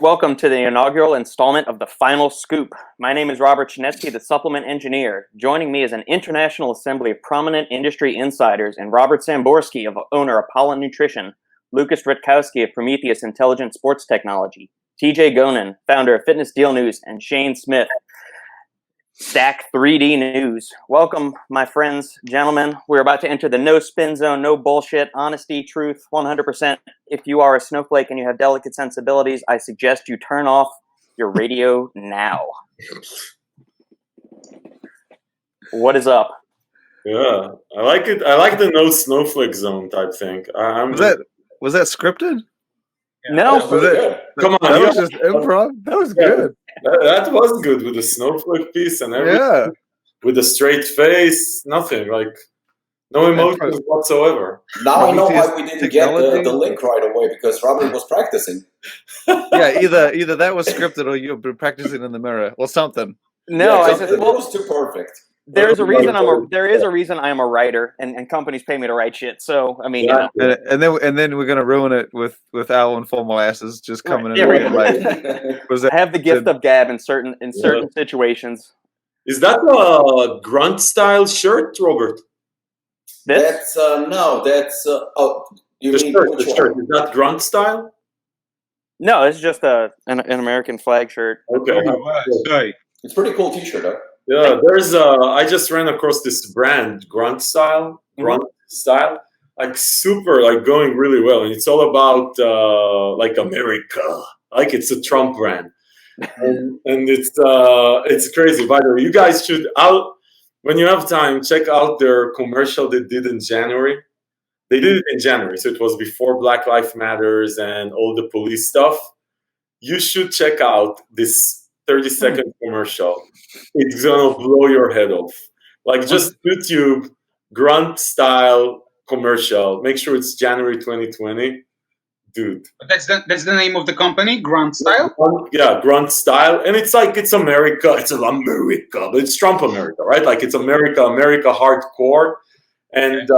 Welcome to the inaugural installment of The Final Scoop. My name is Robert Schinetsky, the supplement engineer. Joining me is an international assembly of prominent industry insiders and Robert Samborsky, of owner Apollon Nutrition, Lukasz Rytkowski of Prometeus Intelligent Sports Technology, TJ Gonen, founder of Fitness Deal News, and Shane Smith, Stack 3D News. Welcome, my friends, gentlemen. We're about to enter the no spin zone, no bullshit, honesty, truth, 100%. If you are a snowflake and you have delicate sensibilities, I suggest you turn off your radio now. What is up? Yeah, I like it. I like the no snowflake zone type thing. Was that scripted? No. Come on, that was just improv. That was good. That was good with the snowflake piece and everything. Yeah, with a straight face, nothing like no emotions whatsoever. Now I know why we didn't get the link right away, because Robert was practicing. Yeah, either that was scripted or you've been practicing in the mirror or something. No, yeah, I said, it was too perfect. There is a reason I am a writer, and companies pay me to write shit. So I mean, Yeah. you know. And then we're gonna ruin it with our informal asses just coming in. There we Like, I have the gift of gab in certain situations. Is that a grunt style shirt, Robert? This? That's that's you The mean shirt, which the shirt. one? Is that grunt style? No, it's just an American flag shirt. Okay. It's a pretty cool T-shirt, though. Yeah, there's I just ran across this brand, Grunt Style, like super, like going really well, and it's all about like America, like it's a Trump brand, and it's crazy. By the way, you guys should when you have time, check out their commercial they did in January. They did it in January, so it was before Black Lives Matters and all the police stuff. You should check out this 30-second commercial. It's gonna blow your head off. Like, just YouTube grunt style commercial. Make sure it's January 2020, dude. But that's the name of the company, Grunt Style. Yeah, grunt style, and it's like it's America. It's America, but it's Trump America, right? Like it's America hardcore. And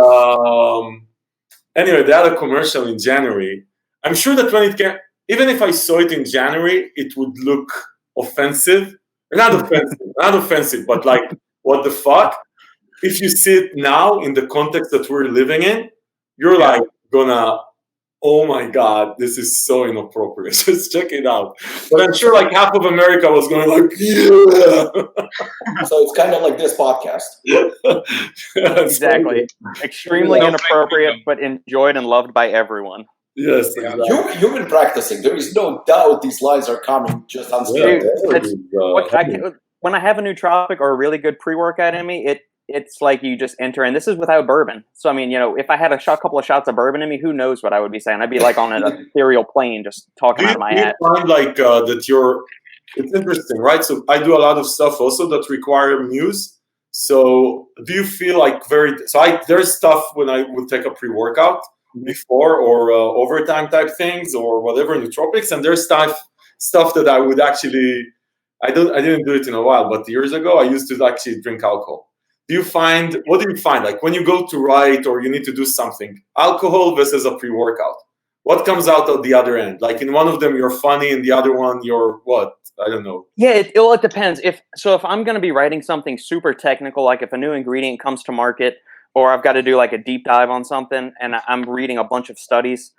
anyway, they had a commercial in January. I'm sure that when it came, even if I saw it in January, it would look offensive. Not offensive, but like, what the fuck? If you see it now in the context that we're living in, you're like gonna, oh my God, this is so inappropriate. Just check it out. But I'm sure like half of America was going like, yeah. So it's kind of like this podcast. Exactly. Extremely inappropriate, but enjoyed and loved by everyone. Yes, exactly. You've been practicing. There is no doubt these lines are coming just unscripted. When I have a nootropic or a really good pre-workout in me, it's like you just enter, and this is without bourbon. So I mean, you know, if I had a couple of shots of bourbon in me, who knows what I would be saying? I'd be like on an ethereal plane, just talking out of my head. Do you find like that it's interesting, right? So I do a lot of stuff also that require muse. So do you feel like there's stuff when I would take a pre-workout before or overtime type things or whatever, nootropics, and there's stuff that I would actually, I didn't do it in a while, but years ago I used to actually drink alcohol. What do you find like when you go to write or you need to do something, alcohol versus a pre-workout? What comes out of the other end? Like in one of them you're funny, in the other one you're what? I don't know. Yeah, it depends. If I'm going to be writing something super technical, like if a new ingredient comes to market, or I've got to do like a deep dive on something and I'm reading a bunch of studies,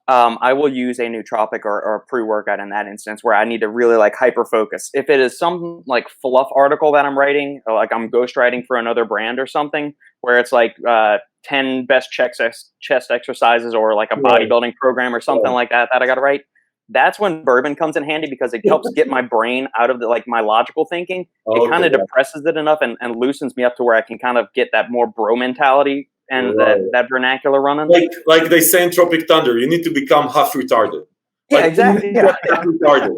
I will use a nootropic or a pre-workout in that instance where I need to really like hyper focus. If it is some like fluff article that I'm writing, or like I'm ghostwriting for another brand or something, where it's like 10 best chest exercises or like a bodybuilding program or something like that I got to write, that's when bourbon comes in handy because it helps get my brain out of my logical thinking. It kind of depresses it enough and loosens me up to where I can kind of get that more bro mentality and that vernacular running. Like they say in Tropic Thunder, you need to become half retarded. Yeah, exactly. Yeah. Half retarded,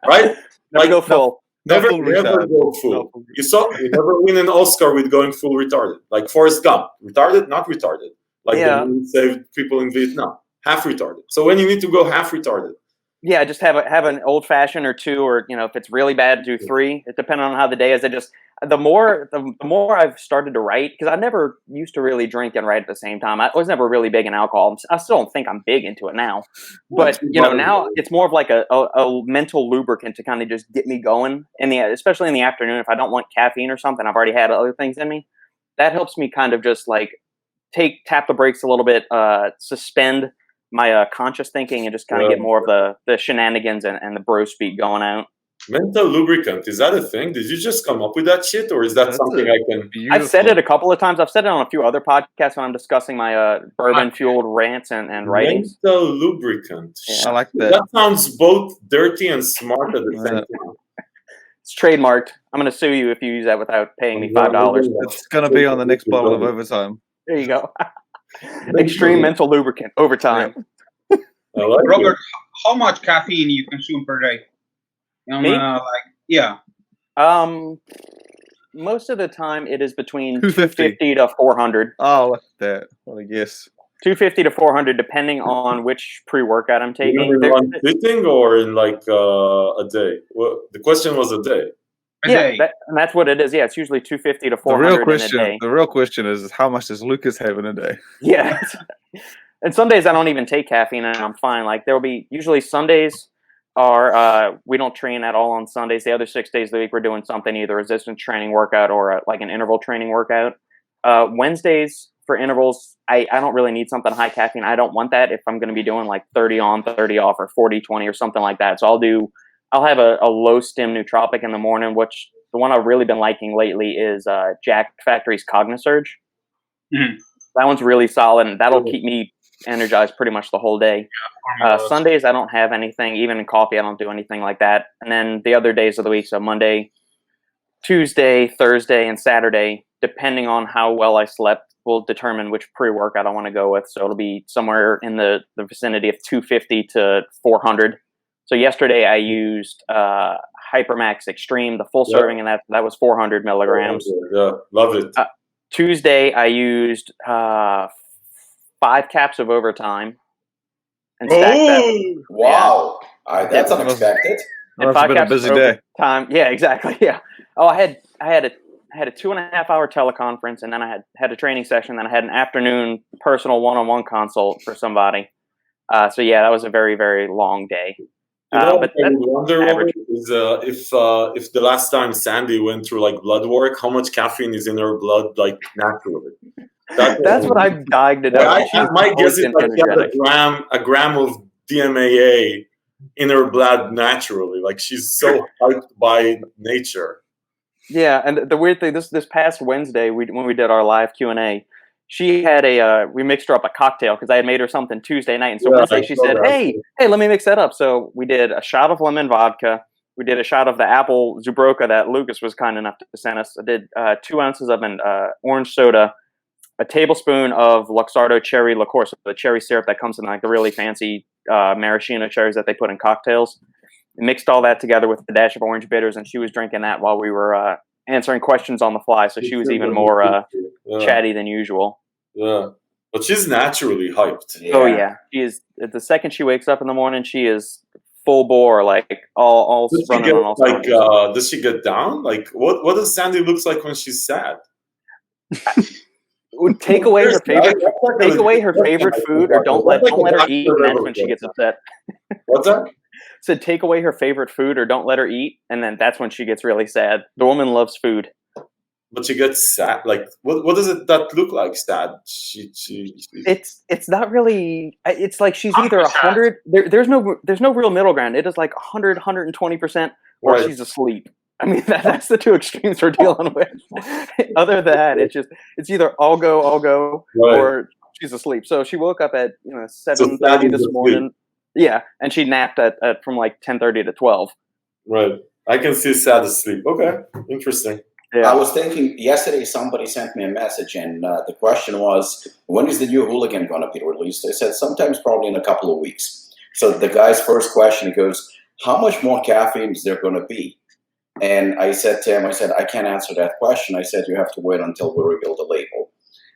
right? Never go full. Never go full. You never win an Oscar with going full retarded. Like Forrest Gump, retarded, not retarded. Like the movie saved people in Vietnam, half retarded. So when you need to go half retarded, yeah, just have an old fashioned or two, or if it's really bad, do 3. It depending on how the day is. the more I've started to write, because I never used to really drink and write at the same time. I was never really big in alcohol. I still don't think I'm big into it now. But now it's more of like a mental lubricant to kind of just get me going especially in the afternoon. If I don't want caffeine or something, I've already had other things in me. That helps me kind of just like tap the brakes a little bit, suspend my conscious thinking, and just kind of get more of the shenanigans and the bro speak going out. Mental lubricant, is that a thing? Did you just come up with that shit, or is that something I can? I've said it a couple of times. I've said it on a few other podcasts when I'm discussing my bourbon-fueled rants and writings. Mental lubricant. Yeah, I like that. That sounds both dirty and smart at the same time. It's trademarked. I'm going to sue you if you use that without paying me $5. It's going to be on the next bottle of Overtime. There you go. Extreme mental lubricant, overtime. I like Robert, how much caffeine you consume per day? Me? Yeah. Most of the time it is between 250 250 to 400. Oh, look at that. What a guess. 250 to 400, depending on which pre-workout I'm taking. In one sitting or in like a day? Well, the question was a day. And that's what it is. Yeah, it's usually 250 to 400 in a day. The real question is, how much does Lukasz have in a day? Yeah. And some days I don't even take caffeine and I'm fine. Like there will be usually Sundays are we don't train at all on Sundays. The other 6 days of the week we're doing something, either resistance training workout or like an interval training workout. Wednesdays for intervals, I don't really need something high caffeine. I don't want that if I'm going to be doing like 30 on, 30 off, or 40-20 or something like that. So I'll have a low stim nootropic in the morning, which the one I've really been liking lately is Jack Factory's Cognisurge. Mm-hmm. That one's really solid, and that'll keep me energized pretty much the whole day. Sundays, I don't have anything. Even in coffee, I don't do anything like that. And then the other days of the week, so Monday, Tuesday, Thursday, and Saturday, depending on how well I slept, will determine which pre-workout I want to go with. So it'll be somewhere in the vicinity of 250 to 400. So yesterday I used HyperMax Extreme, the full serving, and that was 400 milligrams. Yeah, love it. Tuesday I used 5 caps of overtime. And stacked that. Wow. That's unexpected. And 5 caps of overtime. Yeah, exactly. Yeah. Oh, I had a 2.5-hour teleconference, and then I had a training session. Then I had an afternoon personal one-on-one consult for somebody. So yeah, that was a very, very long day. But I wonder is if the last time Sandy went through like blood work, how much caffeine is in her blood, like naturally? That's what I'm dying to know. My guess is that she has a gram of DMAA in her blood naturally. Like she's so hyped by nature. Yeah, and the weird thing, this past Wednesday, when we did our live Q&A, she had we mixed her up a cocktail because I had made her something Tuesday night. And so Wednesday she said, hey, let me mix that up. So we did a shot of lemon vodka. We did a shot of the apple Zubroka that Lukasz was kind enough to send us. I did 2 ounces of an orange soda, a tablespoon of Luxardo cherry liqueur, so the cherry syrup that comes in like the really fancy maraschino cherries that they put in cocktails. Mixed all that together with a dash of orange bitters, and she was drinking that while we were answering questions on the fly. So she was even more chatty than usual. Yeah, but she's naturally hyped. Yeah. Oh yeah, she is. The second she wakes up in the morning, she is full bore, like all running on all cylinders. Does she get down? Like what does Sandy looks like when she's sad? Take away her favorite food, or don't let her eat. And that's when she gets upset. What's that? So take away her favorite food, or don't let her eat, and then that's when she gets really sad. The woman loves food, but she gets sad. Like what does that look like? Sad? It's not really. It's like she's either 100. There's no real middle ground. It is like 100, 120%, or she's asleep. I mean, that's the two extremes we're dealing with. Other than that, it's either all go, or she's asleep. So she woke up at 7:30 this morning. Yeah, and she napped at from like 10:30 to 12. Right, I can see sad asleep. Okay, interesting. Yeah. I was thinking yesterday somebody sent me a message, and the question was, when is the new Hooligan going to be released? I said sometimes probably in a couple of weeks. So the guy's first question, he goes, how much more caffeine is there going to be? And I said to him, I can't answer that question. I said, you have to wait until we reveal the label.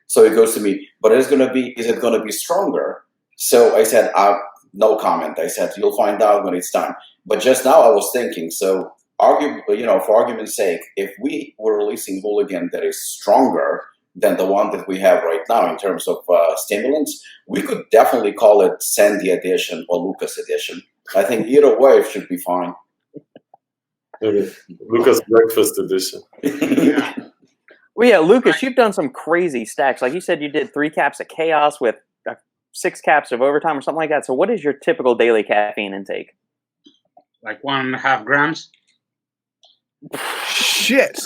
So he goes to me, but is it going to be stronger? So I said, no comment. I said, you'll find out when it's time. But just now I was thinking, so for argument's sake, if we were releasing hooligan that is stronger than the one that we have right now in terms of stimulants, we could definitely call it Sandy edition or Lukasz edition. I think either way it should be fine. Lukasz breakfast edition. Well, yeah, Lukasz, you've done some crazy stacks. Like you said, you did 3 caps of chaos with 6 caps of overtime or something like that. So what is your typical daily caffeine intake? Like 1.5 grams. Shit.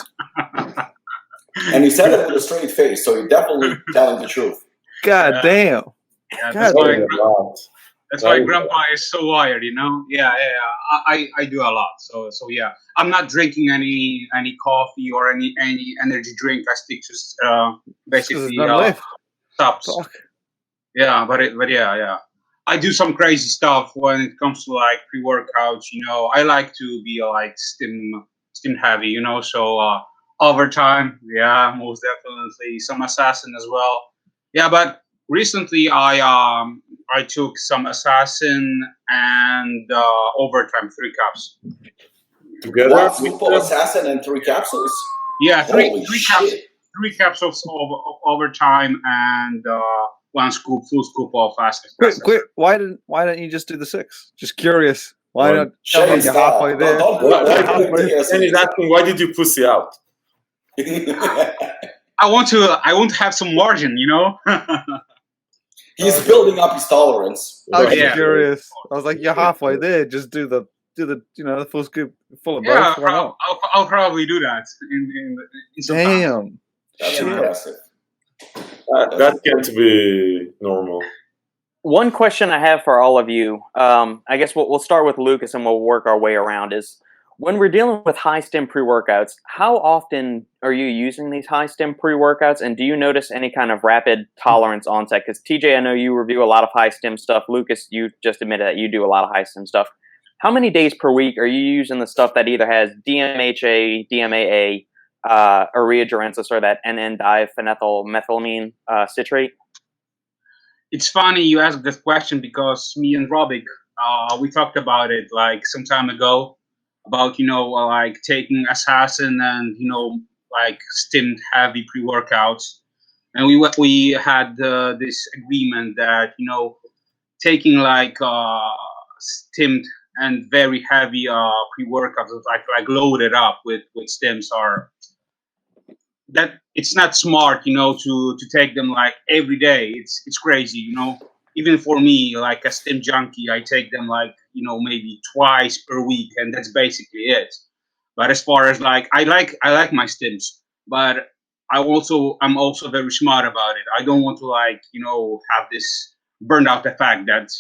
And he said it with a straight face, so you're definitely telling the truth. God damn. Yeah, God that's why Grandpa is so wired, you know. Yeah. I do a lot. So yeah, I'm not drinking any coffee or any energy drink. I stick to basically subs. Fuck. Yeah, but yeah. I do some crazy stuff when it comes to like pre-workouts. You know, I like to be like stim heavy. You know, so overtime, yeah, most definitely. Some assassin as well. Yeah, but recently I took some assassin and overtime 3 caps. Together? What? Simple assassin and 3 capsules? Yeah, three caps. Shit. 3 caps of overtime and 1 full scoop of fast. Quick, why don't you just do the 6? Just curious. Why Well, not tell me you're halfway there? Don't go And he's asking, why did you pussy out? I want to have some margin, you know. He's building up his tolerance. I was Yeah. curious. I was like, you're halfway there. Just do the the full scoop full of Yeah, both. Why not? I'll probably do that in some time. Damn. That's Shit. impressive. That can't be normal. One question I have for all of you, I guess we'll start with Lukasz and we'll work our way around, is when we're dealing with high-stim pre-workouts, how often are you using these high-stim pre-workouts, and do you notice any kind of rapid tolerance onset? Because TJ, I know you review a lot of high-stim stuff. Lukasz, you just admitted that you do a lot of high-stim stuff. How many days per week are you using the stuff that either has DMHA, DMAA, ureagerensis, or that N,N-diphenethylmethylamine citrate? It's funny you asked this question because me and Robic, we talked about it like some time ago about, like taking assassin and, like stimmed heavy pre-workouts. And we had this agreement that, taking like stimmed and very heavy pre-workouts, like loaded up with stims that it's not smart, to take them like every day. It's crazy, Even for me, like a stim junkie, I take them like, maybe twice per week, and that's basically it. But as far as like, I like my stims, but I'm also very smart about it. I don't want to like, have this burned out effect that,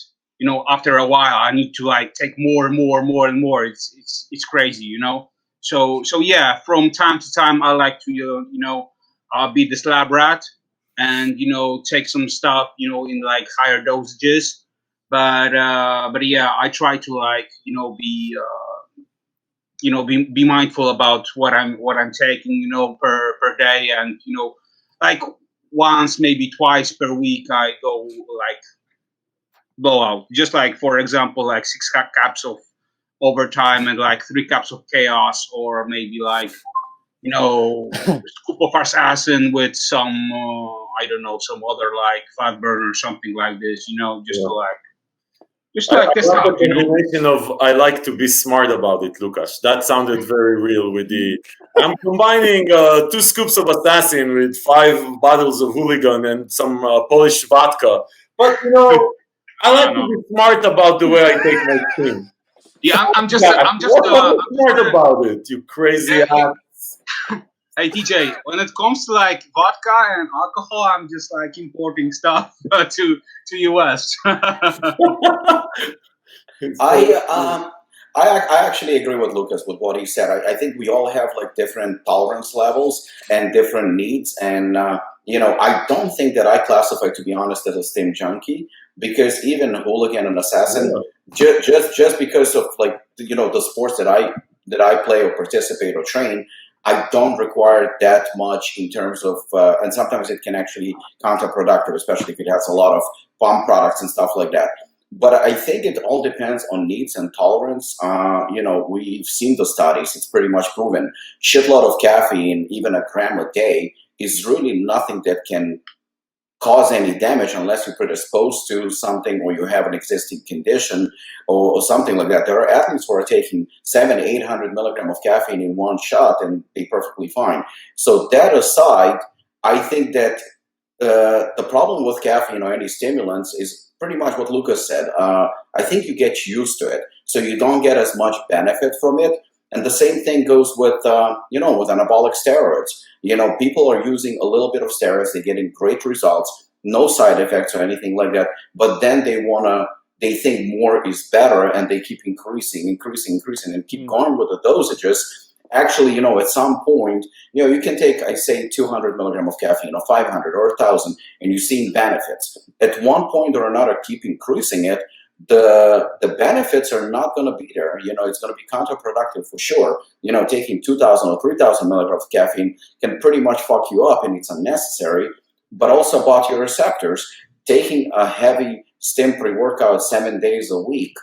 after a while I need to like take more and more and more and more. It's crazy, So yeah, from time to time I like to be this lab rat and take some stuff in like higher dosages, but yeah, I try to like be mindful about what I'm taking per day, and like once maybe twice per week I go like blow out, just like for example like 6 caps of overtime and like 3 caps of chaos, or maybe like scoop of assassin with some I don't know, some other like fat burn or something like this, just to like this I like out, the combination of I like to be smart about it, Lukasz. That sounded very real with the I'm combining 2 scoops of assassin with 5 bottles of hooligan and some Polish vodka. But I like to be smart about the way I take my team. Yeah, I'm just smart about it, you crazy ass. Hey TJ, when it comes to like vodka and alcohol, I'm just like importing stuff to US. I actually agree with Lukasz with what he said. I think we all have like different tolerance levels and different needs, and I don't think that I classify, to be honest, as a stim junkie, because even hooligan and assassin, just because of like the sports that I play or participate or train, I don't require that much in terms of, and sometimes it can actually counterproductive, especially if it has a lot of pump products and stuff like that. But I think it all depends on needs and tolerance. We've seen the studies; it's pretty much proven. Shitload of caffeine, even a gram a day, is really nothing that can cause any damage unless you're predisposed to something or you have an existing condition or something like that. There are athletes who are taking 700-800 milligrams of caffeine in one shot and they're perfectly fine. So that aside, I think that the problem with caffeine or any stimulants is pretty much what Lukasz said. I think you get used to it, so you don't get as much benefit from it. And the same thing goes with, with anabolic steroids. People are using a little bit of steroids, they're getting great results, no side effects or anything like that. But then they think more is better, and they keep increasing, and keep going with the dosages. Actually, at some point, you can take, I say, 200 milligrams of caffeine, or 500, or 1,000, and you're seeing benefits. At one point or another, keep increasing it. The benefits are not going to be there. It's going to be counterproductive for sure. Taking 2,000 or 3,000 milligrams of caffeine can pretty much fuck you up, and it's unnecessary. But also about your receptors. Taking a heavy stim pre-workout 7 days a week.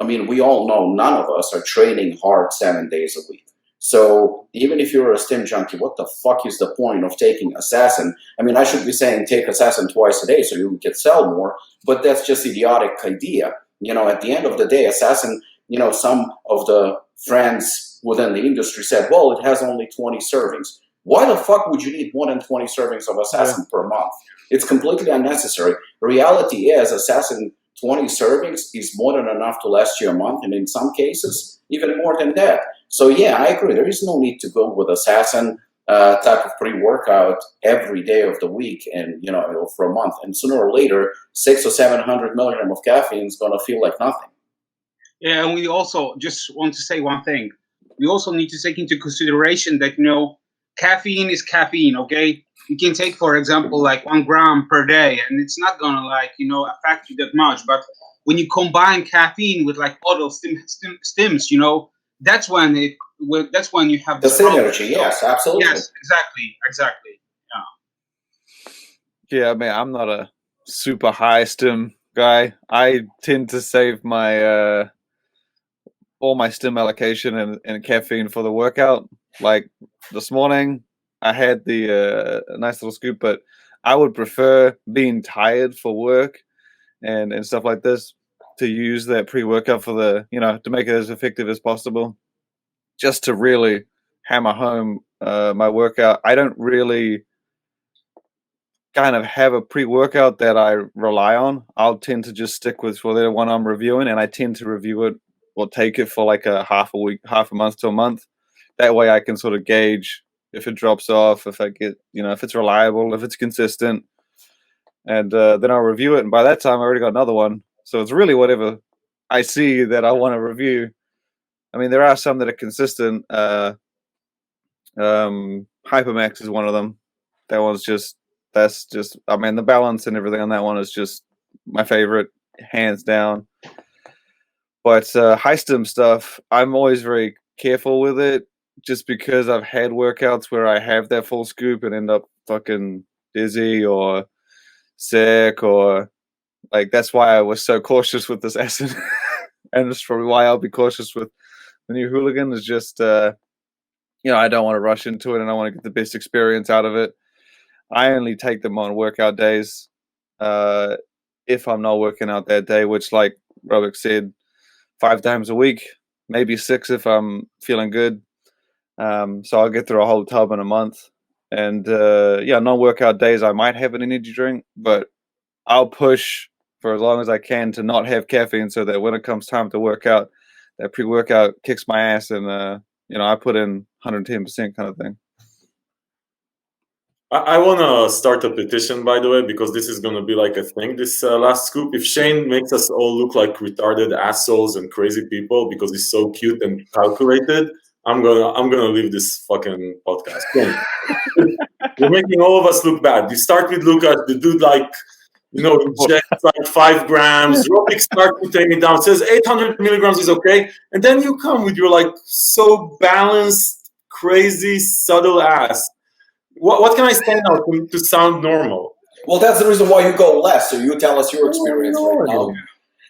I mean, we all know none of us are training hard 7 days a week. So even if you're a stim junkie, what the fuck is the point of taking Assassin? I mean, I should be saying take Assassin twice a day so you can sell more, but that's just idiotic idea. At the end of the day, Assassin, some of the friends within the industry said, well, it has only 20 servings. Why the fuck would you need more than 20 servings of Assassin per month? It's completely unnecessary. Reality is Assassin 20 servings is more than enough to last you a month, and in some cases, even more than that. So yeah, I agree. There is no need to go with Assassin type of pre-workout every day of the week and for a month. And sooner or later, 600 or 700 milligrams of caffeine is going to feel like nothing. Yeah, and we also just want to say one thing. We also need to take into consideration that caffeine is caffeine. Okay, you can take, for example, like 1 gram per day, and it's not gonna affect you that much. But when you combine caffeine with like other stims, that's when you have the synergy. Yes, absolutely. Yes, exactly. Yeah, I mean, I'm not a super high stim guy. I tend to save my all my stim allocation and caffeine for the workout. Like this morning, I had the nice little scoop, but I would prefer being tired for work and stuff like this to use that pre-workout for the to make it as effective as possible, just to really hammer home my workout. I don't really kind of have a pre-workout that I rely on. I'll tend to just stick with the one I'm reviewing, and I tend to review it or take it for like a half a month to a month. That way I can sort of gauge if it drops off, if I get, if it's reliable, if it's consistent, and then I'll review it. And by that time, I already got another one. So it's really whatever I see that I want to review. I mean, there are some that are consistent. HyperMax is one of them. That's just, I mean, the balance and everything on that one is just my favorite, hands down. But High-Stim stuff, I'm always very careful with it, just because I've had workouts where I have that full scoop and end up fucking dizzy or sick, or like, that's why I was so cautious with this acid. And it's probably why I'll be cautious with the new Hooligan, is just, I don't want to rush into it, and I want to get the best experience out of it. I only take them on workout days if I'm not working out that day, which, like Robert said, 5 times a week, maybe 6 if I'm feeling good. So I'll get through a whole tub in a month. And non-workout days, I might have an energy drink, but I'll push for as long as I can to not have caffeine, so that when it comes time to work out, that pre-workout kicks my ass, and I put in 110% kind of thing. I want to start a petition, by the way, because this is going to be like a thing, this last scoop. If Shane makes us all look like retarded assholes and crazy people because he's so cute and calculated, I'm gonna leave this fucking podcast. You're making all of us look bad. You start with Lukasz, the dude injects like 5 grams. Robic starts to take it down, says 800 milligrams is okay, and then you come with your like so balanced, crazy, subtle ass. What can I say now to sound normal? Well, that's the reason why you go less. So you tell us your experience right now.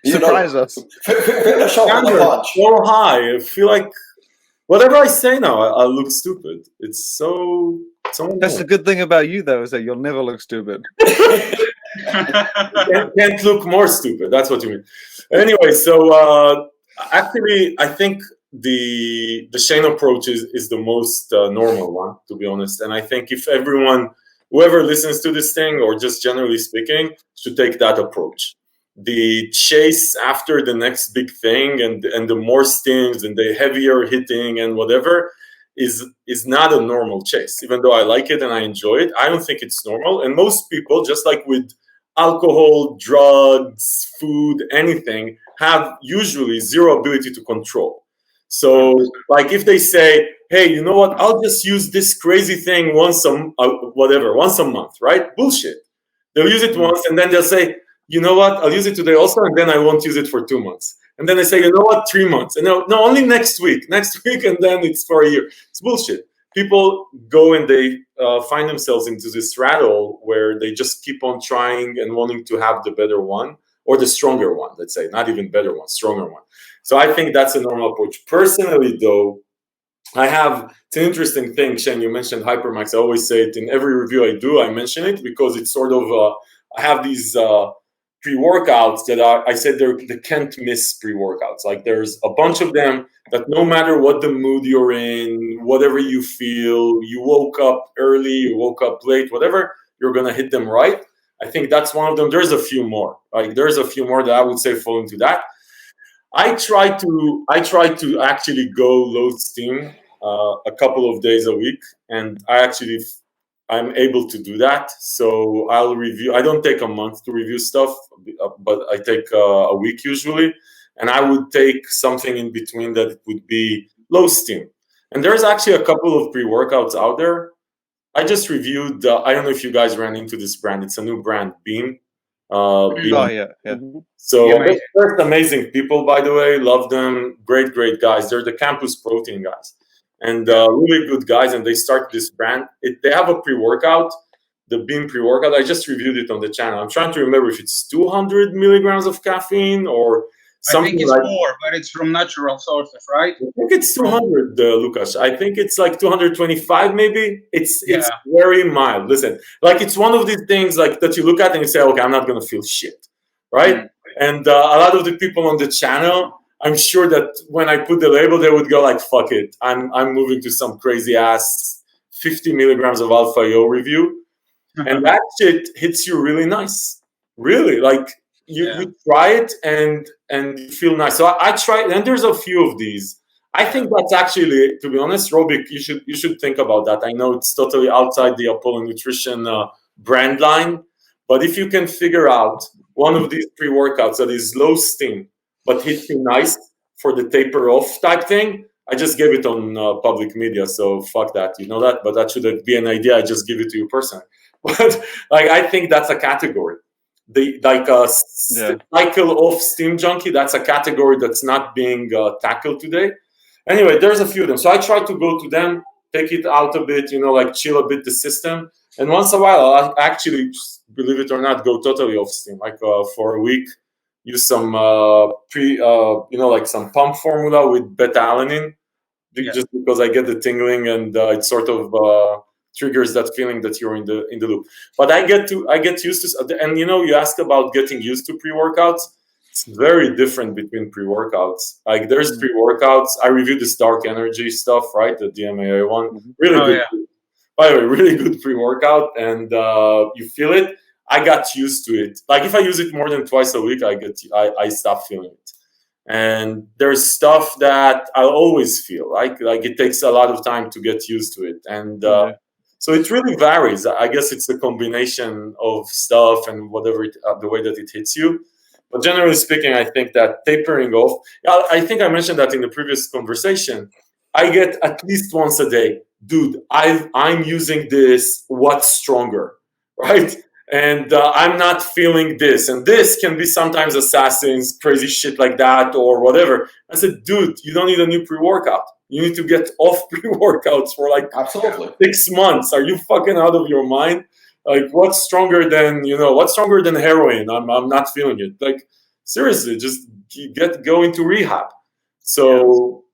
Surprise us. Finish off with a punch. So high. I feel like whatever I say now, I look stupid. It's so. That's the good thing about you, though, is that you'll never look stupid. Can't look more stupid. That's what you mean. Anyway, so actually, I think the Shane approach is the most normal one, to be honest. And I think if whoever listens to this thing, or just generally speaking, should take that approach. The chase after the next big thing and the more stings and the heavier hitting and whatever is not a normal chase. Even though I like it and I enjoy it, I don't think it's normal. And most people, just like with alcohol, drugs, food, anything, have usually zero ability to control. So, like if they say, hey, you know what, I'll just use this crazy thing once a month, right? Bullshit. They'll use it once and then they'll say, you know what, I'll use it today also, and then I won't use it for 2 months. And then they say, you know what, 3 months. And no, only next week, and then it's for a year. It's bullshit. People go and they find themselves into this rattle where they just keep on trying and wanting to have the better one, or the stronger one, let's say, not even better one, stronger one. So I think that's a normal approach. Personally, though, it's an interesting thing, Shane, you mentioned HyperMax. I always say it in every review I do, I mention it because it's sort of, I have these pre-workouts that I said they can't miss pre-workouts. Like there's a bunch of them that no matter what the mood you're in, whatever you feel, you woke up early, you woke up late, whatever, you're going to hit them right. I think that's one of them. There's a few more. There's a few more that I would say fall into that. I try to actually go low steam a couple of days a week, and I'm able to do that. So I'll review. I don't take a month to review stuff, but I take a week usually. And I would take something in between that would be low steam. And there's actually a couple of pre-workouts out there. I just reviewed, I don't know if you guys ran into this brand. It's a new brand, Beam. Beam. Oh, yeah. So they're amazing people, by the way. Love them. Great guys. They're the Campus Protein guys. And really good guys, and they start this brand. They have a pre-workout, the Beam pre-workout. I just reviewed it on the channel. I'm trying to remember if it's 200 milligrams of caffeine or something. I think it's more, but it's from natural sources, right? I think it's 200, Lukasz. I think it's like 225 maybe. It's very mild. Listen, like it's one of these things like that you look at and you say, okay, I'm not going to feel shit, right? And a lot of the people on the channel, I'm sure that when I put the label, they would go like, fuck it. I'm moving to some crazy ass 50 milligrams of alpha-IO review. And that shit hits you really nice. Really, like you try it and you feel nice. So I try, and there's a few of these. I think that's actually, to be honest, Robic, you should think about that. I know it's totally outside the Apollon Nutrition brand line, but if you can figure out one of these pre-workouts that is low steam, but hits you nice for the taper off type thing, I just gave it on public media, so fuck that, you know that, but that should be an idea. I just give it to you personally. But like, I think that's a category. Cycle off steam junkie, that's a category that's not being tackled today. Anyway, there's a few of them. So I try to go to them, take it out a bit, like chill a bit the system. And once in a while, I'll actually, believe it or not, go totally off steam, like for a week. Use some like some pump formula with beta-alanine, just because I get the tingling and it sort of triggers that feeling that you're in the loop. But I get used to, and you asked about getting used to pre-workouts. It's very different between pre-workouts. Like there's pre-workouts. I reviewed this Dark Energy stuff, right? The DMAA one, really good. Yeah. By the way, really good pre-workout, and you feel it. I got used to it. Like if I use it more than twice a week, I stop feeling it. And there's stuff that I'll always feel like it takes a lot of time to get used to it. And so it really varies. I guess it's the combination of stuff and whatever the way that it hits you. But generally speaking, I think that tapering off. I think I mentioned that in the previous conversation. I get at least once a day, dude. I'm using this. What's stronger, right? And I'm not feeling this. And this can be sometimes assassins, crazy shit like that or whatever. I said, dude, you don't need a new pre-workout. You need to get off pre-workouts for like absolutely 6 months. Are you fucking out of your mind? Like what's stronger than heroin? I'm not feeling it. Like seriously, just go into rehab. So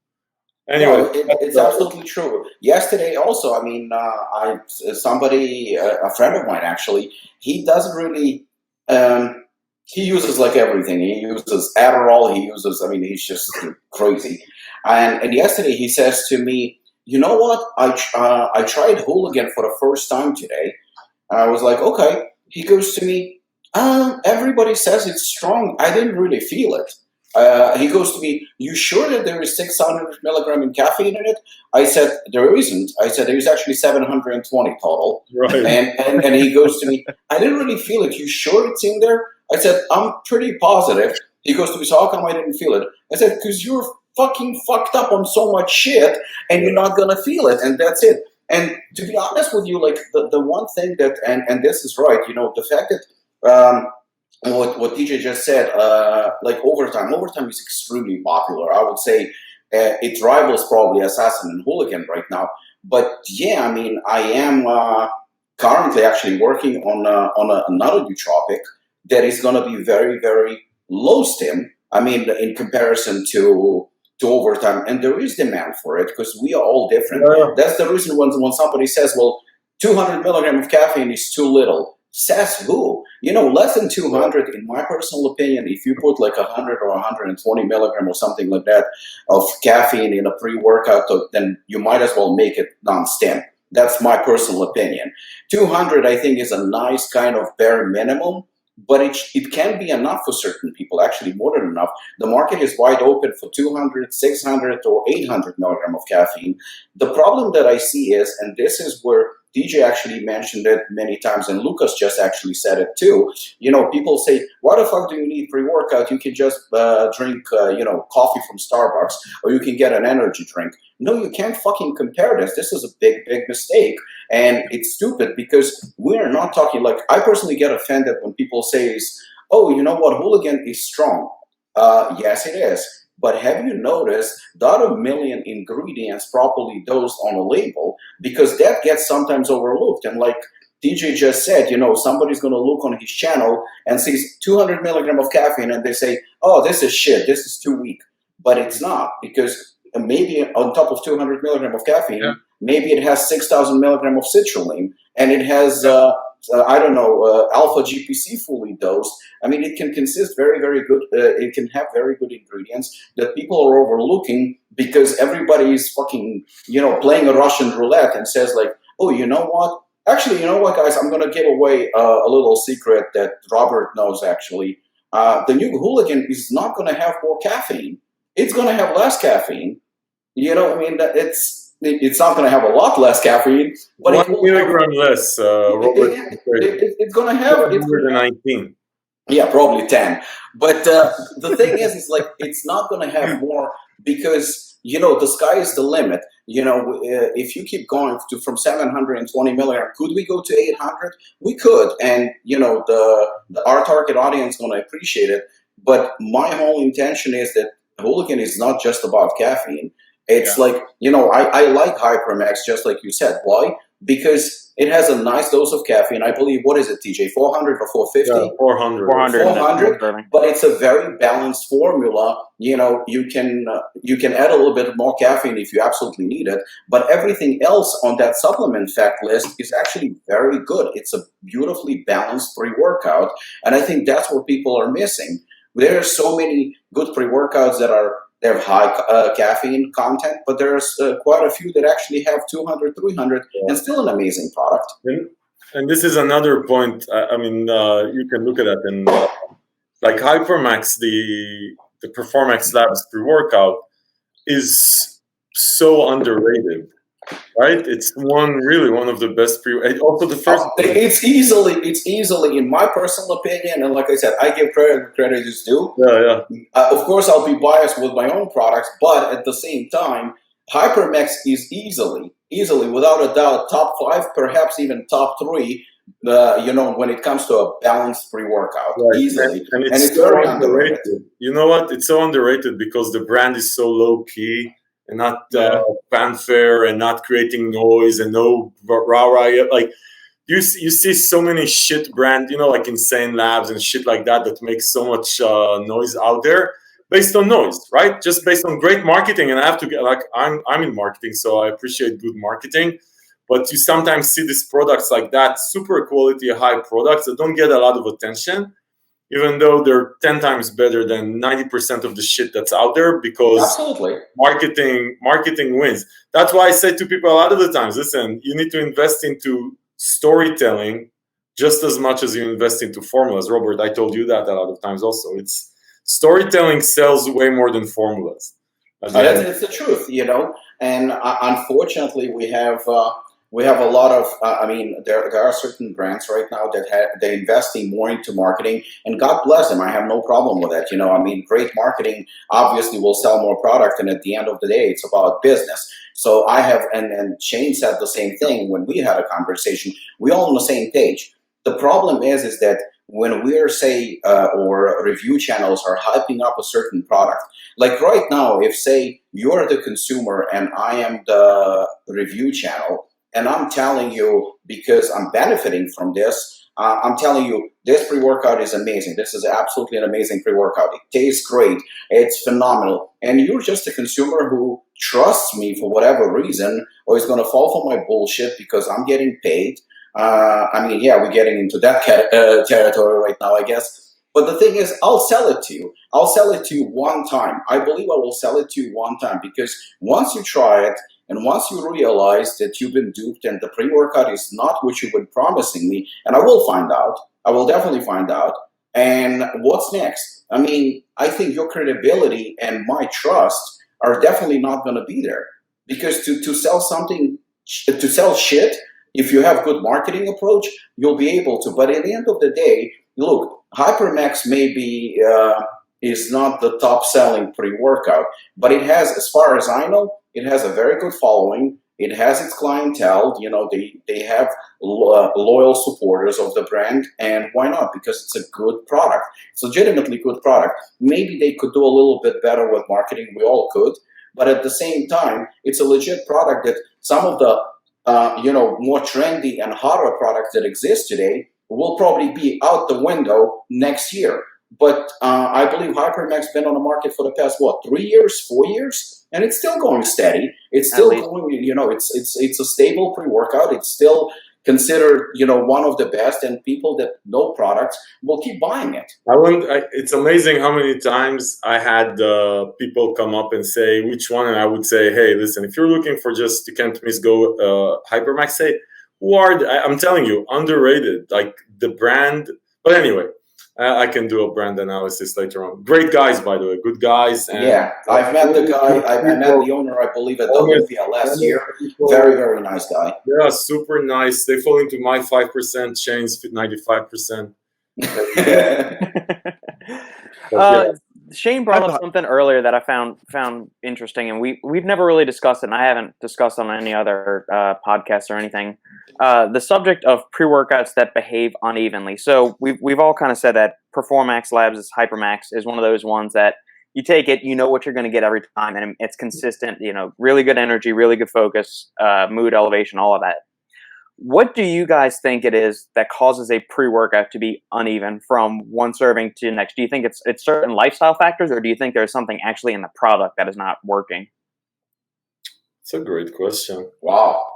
anyway, no, it's absolutely true. Yesterday, also, I mean, a friend of mine actually, he doesn't really. He uses like everything. He uses Adderall. He uses. I mean, he's just crazy. And yesterday he says to me, "You know what? I tried Hooligan for the first time today." I was like, "Okay." He goes to me, "Everybody says it's strong. I didn't really feel it." He goes to me, "You sure that there is 600 milligram in caffeine in it?" I said, "There isn't." I said, "There's actually 720 total." Right. And he goes to me, "I didn't really feel it. You sure it's in there?" I said, "I'm pretty positive." He goes to me, "So how come I didn't feel it?" I said, "Because you're fucking fucked up on so much shit and you're not going to feel it. And that's it." And to be honest with you, like the one thing that, and this is right, you know, the fact that, what DJ just said, like overtime is extremely popular. I would say it rivals probably Assassin and Hooligan right now. But yeah, I mean, I am currently actually working on another nootropic that is going to be very, very low stim. I mean, in comparison to overtime, and there is demand for it because we are all different. Yeah. That's the reason when somebody says, "Well, 200 milligrams of caffeine is too little." Says who? You know, less than 200, in my personal opinion, if you put like 100 or 120 milligram or something like that of caffeine in a pre-workout, then you might as well make it non-stim. That's my personal opinion. 200, I think, is a nice kind of bare minimum, but it can be enough for certain people, actually more than enough. The market is wide open for 200, 600, or 800 milligram of caffeine. The problem that I see is, and this is where DJ actually mentioned it many times, and Lukasz just actually said it too. You know, people say, "Why the fuck do you need pre-workout? You can just drink, coffee from Starbucks, or you can get an energy drink." No, you can't fucking compare this. This is a big, big mistake, and it's stupid because we're not talking. Like, I personally get offended when people say, "Oh, you know what? Hooligan is strong." Yes, it is. But have you noticed the other million ingredients properly dosed on a label? Because that gets sometimes overlooked. And like DJ just said, you know, somebody's going to look on his channel and sees 200 milligram of caffeine and they say, "Oh, this is shit. This is too weak." But it's not, because maybe on top of 200 milligram of caffeine, maybe it has 6,000 milligram of citrulline, and it has, alpha GPC fully dosed. I mean, it can consist very, very good, it can have very good ingredients that people are overlooking because everybody is fucking, you know, playing a Russian roulette and says like, "Oh, you know what? Actually, you know what, guys, I'm going to give away a little secret that Robert knows actually. The new Hooligan is not going to have more caffeine. It's going to have less caffeine. You know, I mean, it's not going to have a lot less caffeine, but 1 milligram less. Robert, it's going to have 119. Yeah, probably 10. But the thing is like, it's not going to have more because, you know, the sky is the limit. You know, if you keep going from 720 milligram, could we go to 800? We could. And, you know, our target audience is going to appreciate it. But my whole intention is that Hooligan is not just about caffeine. It's like, you know, I like HyperMax, just like you said. Why? Because it has a nice dose of caffeine. I believe, what is it, TJ, 400 or 450? Yeah, 400. 400, but it's a very balanced formula. You know, you can add a little bit more caffeine if you absolutely need it, but everything else on that supplement fact list is actually very good. It's a beautifully balanced pre-workout, and I think that's what people are missing. There are so many good pre-workouts that have high caffeine content, but there's quite a few that actually have 200, 300, and still an amazing product. And this is another point. I mean, you can look at it in like HyperMax, the Performax Labs pre-workout is so underrated, right? It's one of the best also the first. It's easily, in my personal opinion, and like I said, I give credit where credit is due. Yeah. Of course, I'll be biased with my own products, but at the same time, HyperMax is easily, without a doubt, top 5, perhaps even top 3. You know, when it comes to a balanced pre-workout, right. Easily, and it's so very underrated. You know what? It's so underrated because the brand is so low key and not fanfare and not creating noise and no rah-rah. Like you see so many shit brand, like Insane Labs and shit like that makes so much noise out there based on noise, right? Just based on great marketing. And I have to get I'm in marketing, so I appreciate good marketing. But you sometimes see these products like that, super quality, high products that don't get a lot of attention, even though they're 10 times better than 90% of the shit that's out there, because Absolutely. marketing wins. That's why I say to people a lot of the times, listen, you need to invest into storytelling just as much as you invest into formulas. Robert, I told you that a lot of times also. It's storytelling sells way more than formulas. It's the truth, and unfortunately we have a lot of, there are certain brands right now that they're investing more into marketing, and God bless them. I have no problem with that. Great marketing obviously will sell more product, and at the end of the day, it's about business. So I have, and Shane said the same thing when we had a conversation. We're all on the same page. The problem is that when we're, say, or review channels are hyping up a certain product, like right now, if, say, you're the consumer and I am the review channel, and I'm telling you, because I'm benefiting from this, I'm telling you, this pre-workout is amazing. This is absolutely an amazing pre-workout. It tastes great. It's phenomenal. And you're just a consumer who trusts me for whatever reason, or is going to fall for my bullshit because I'm getting paid. We're getting into that territory right now, I guess. But the thing is, I'll sell it to you. I'll sell it to you one time. I believe I will sell it to you one time, because once you try it, and once you realize that you've been duped and the pre-workout is not what you've been promising me, and I will find out, I will definitely find out, and what's next? I think your credibility and my trust are definitely not going to be there, because to sell something, to sell shit, if you have good marketing approach, you'll be able to. But at the end of the day, look, HyperMax maybe is not the top selling pre-workout, but it has, as far as I know, it has a very good following. It has its clientele. They have loyal supporters of the brand, and why not? Because it's a good product. It's legitimately good product. Maybe they could do a little bit better with marketing. We all could, but at the same time, it's a legit product that some of the more trendy and hotter products that exist today will probably be out the window next year. But I believe HyperMax been on the market for the past 3 years, 4 years, and it's still going steady. It's still going. It's a stable pre-workout. It's still considered one of the best, and people that know products will keep buying it. It's amazing how many times I had people come up and say which one, and I would say, hey, listen, if you're looking for just, you can't miss, go HyperMax. Say, who are I'm telling you, underrated, like the brand. But anyway, I can do a brand analysis later on. Great guys, by the way, good guys. And I've met the guy. I met the owner, I believe, at Olympia last year. Very, very nice guy. Yeah, super nice. They fall into my 5%, Shane's 95%. Shane brought up something earlier that I found interesting, and we've never really discussed it, and I haven't discussed on any other podcasts or anything. The subject of pre-workouts that behave unevenly. So we've all kind of said that Performax Labs HyperMax is one of those ones that you take it, you know what you're going to get every time, and it's consistent. Really good energy, really good focus, mood elevation, all of that. What do you guys think it is that causes a pre-workout to be uneven from one serving to the next? Do you think it's certain lifestyle factors, or do you think there's something actually in the product that is not working? It's a great question. Wow,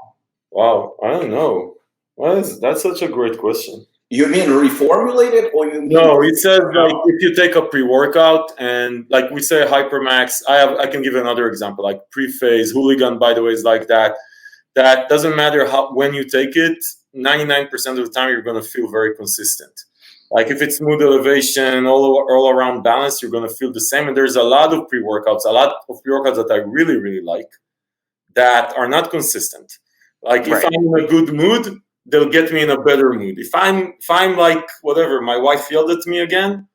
I don't know. That's such a great question. You mean reformulated, or you mean? No, it says like if you take a pre-workout and like we say HyperMax. I can give another example, like pre-phase, Hooligan, by the way, is like that. That doesn't matter when you take it, 99% of the time you're going to feel very consistent. Like if it's mood elevation, all around balance, you're going to feel the same. And there's a lot of pre-workouts that I really, really like that are not consistent. Like if I'm in a good mood, they'll get me in a better mood. If I'm like whatever, my wife yelled at me again,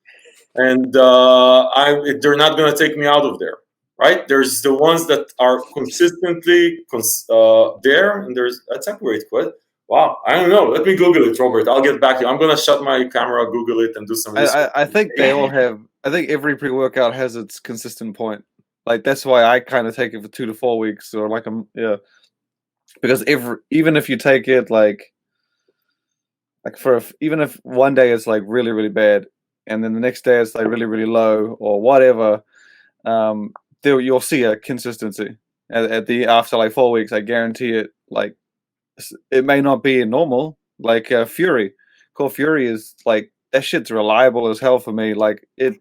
and they're not going to take me out of there. Right? There's the ones that are consistently there, and that's a great question. Wow, I don't know. Let me Google it, Robert. I'll get back to you. I'm going to shut my camera, Google it, and do some research. I think they all have. I think every pre-workout has its consistent point. Like that's why I kind of take it for 2 to 4 weeks, or like because even if you take it like Like even if one day is like really, really bad, and then the next day it's like really, really low or whatever, you'll see a consistency after like 4 weeks. I guarantee it. Like it may not be normal. Like Fury, Core Fury is like that shit's reliable as hell for me. Like it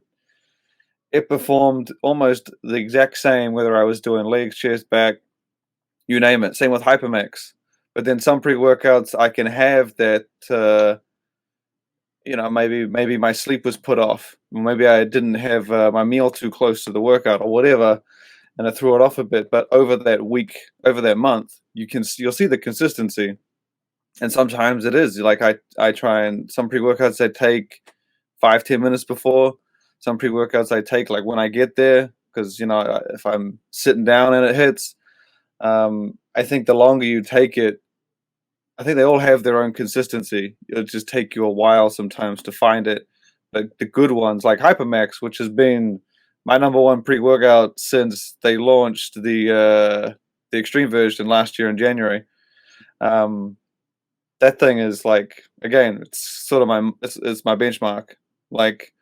performed almost the exact same whether I was doing legs, chest, back, you name it. Same with HyperMax. But then some pre-workouts I can have that, maybe my sleep was put off. Maybe I didn't have my meal too close to the workout or whatever, and I threw it off a bit. But over that week, over that month, you'll see the consistency. And sometimes it is like I try, and some pre-workouts I take 5-10 minutes before. Some pre-workouts I take like when I get there, because if I'm sitting down and it hits. I think the longer you take it, I think they all have their own consistency. It'll just take you a while sometimes to find it. But the good ones, like HyperMax, which has been my number one pre-workout since they launched the extreme version last year in January. That thing is like, again, it's sort of it's my benchmark. Like,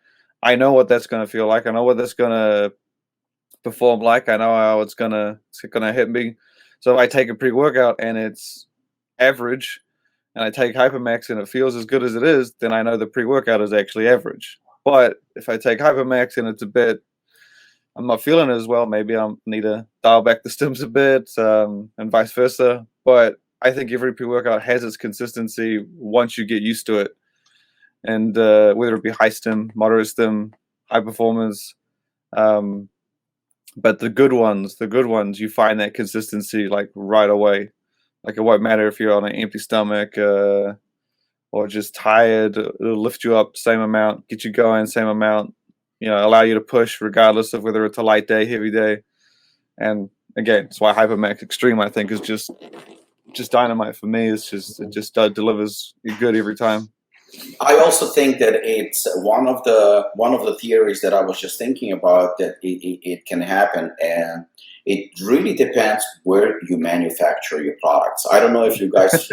I know what that's going to feel like. I know what that's going to perform like. I know how it's gonna hit me. So if I take a pre-workout and it's average, and I take HyperMax and it feels as good as it is, then I know the pre-workout is actually average. But if I take HyperMax and it's a bit, I'm not feeling it as well, maybe I need to dial back the stims a bit, and vice versa. But I think every pre-workout has its consistency once you get used to it. And whether it be High-Stim, moderate stim, high performance, but the good ones, you find that consistency like right away. Like it won't matter if you're on an empty stomach or just tired. It'll lift you up same amount, get you going same amount. Allow you to push regardless of whether it's a light day, heavy day. And again, that's why HyperMax Extreme I think is just dynamite for me. It just delivers good every time. I also think that it's one of the theories that I was just thinking about, that it can happen, and it really depends where you manufacture your products. I don't know if you guys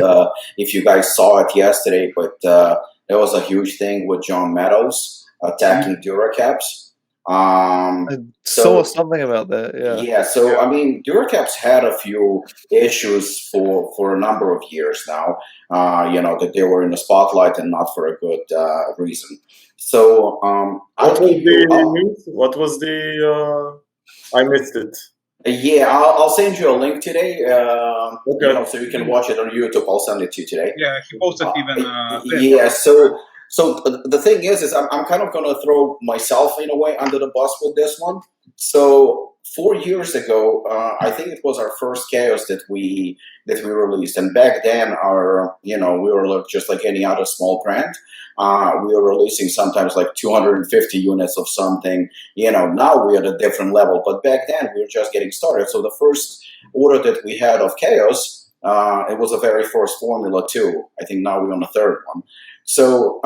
saw it yesterday, but there was a huge thing with John Meadows attacking Duracaps. I saw something about that. Yeah. So I mean, Duracaps had a few issues for a number of years now. That they were in the spotlight and not for a good reason. So what was the? I missed it. Yeah, I'll send you a link today. Okay. So you can watch it on YouTube. I'll send it to you today. Yeah, he posted even. Yeah. So the thing is I'm kind of going to throw myself in a way under the bus with this one. So 4 years ago, I think it was our first Chaos that we released, and back then we were just like any other small brand. We were releasing sometimes like 250 units of something. Now we're at a different level, but back then we were just getting started. So the first order that we had of Chaos, it was a very first Formula 2. I think now we're on the third one. So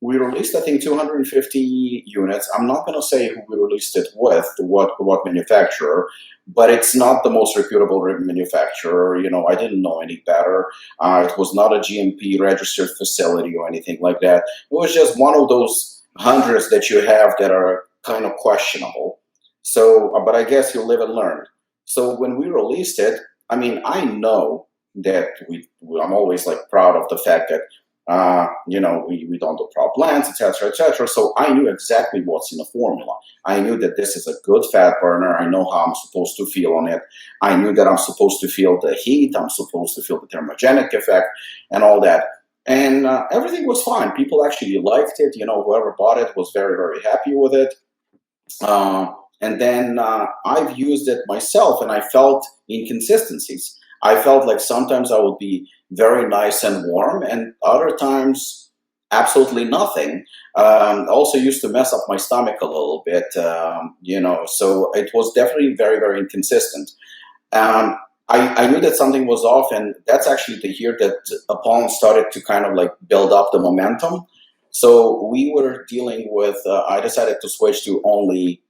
we released, I think, 250 units. I'm not going to say who we released it with, what manufacturer, but it's not the most reputable manufacturer. I didn't know any better. It was not a GMP registered facility or anything like that. It was just one of those hundreds that you have that are kind of questionable. So, but I guess you live and learn. So when we released it, I mean, I know that I'm always like proud of the fact that we don't do prop blends, etc., etc. So I knew exactly what's in the formula. I knew that this is a good fat burner. I know how I'm supposed to feel on it. I knew that I'm supposed to feel the heat. I'm supposed to feel the thermogenic effect and all that. And everything was fine. People actually liked it. Whoever bought it was very, very happy with it. And then I've used it myself, and I felt inconsistencies. I felt like sometimes I would be very nice and warm, and other times absolutely nothing. Also used to mess up my stomach a little bit, so it was definitely very, very inconsistent. I knew that something was off, and that's actually the year that Apollon started to kind of like build up the momentum. So we were dealing with, I decided to switch to only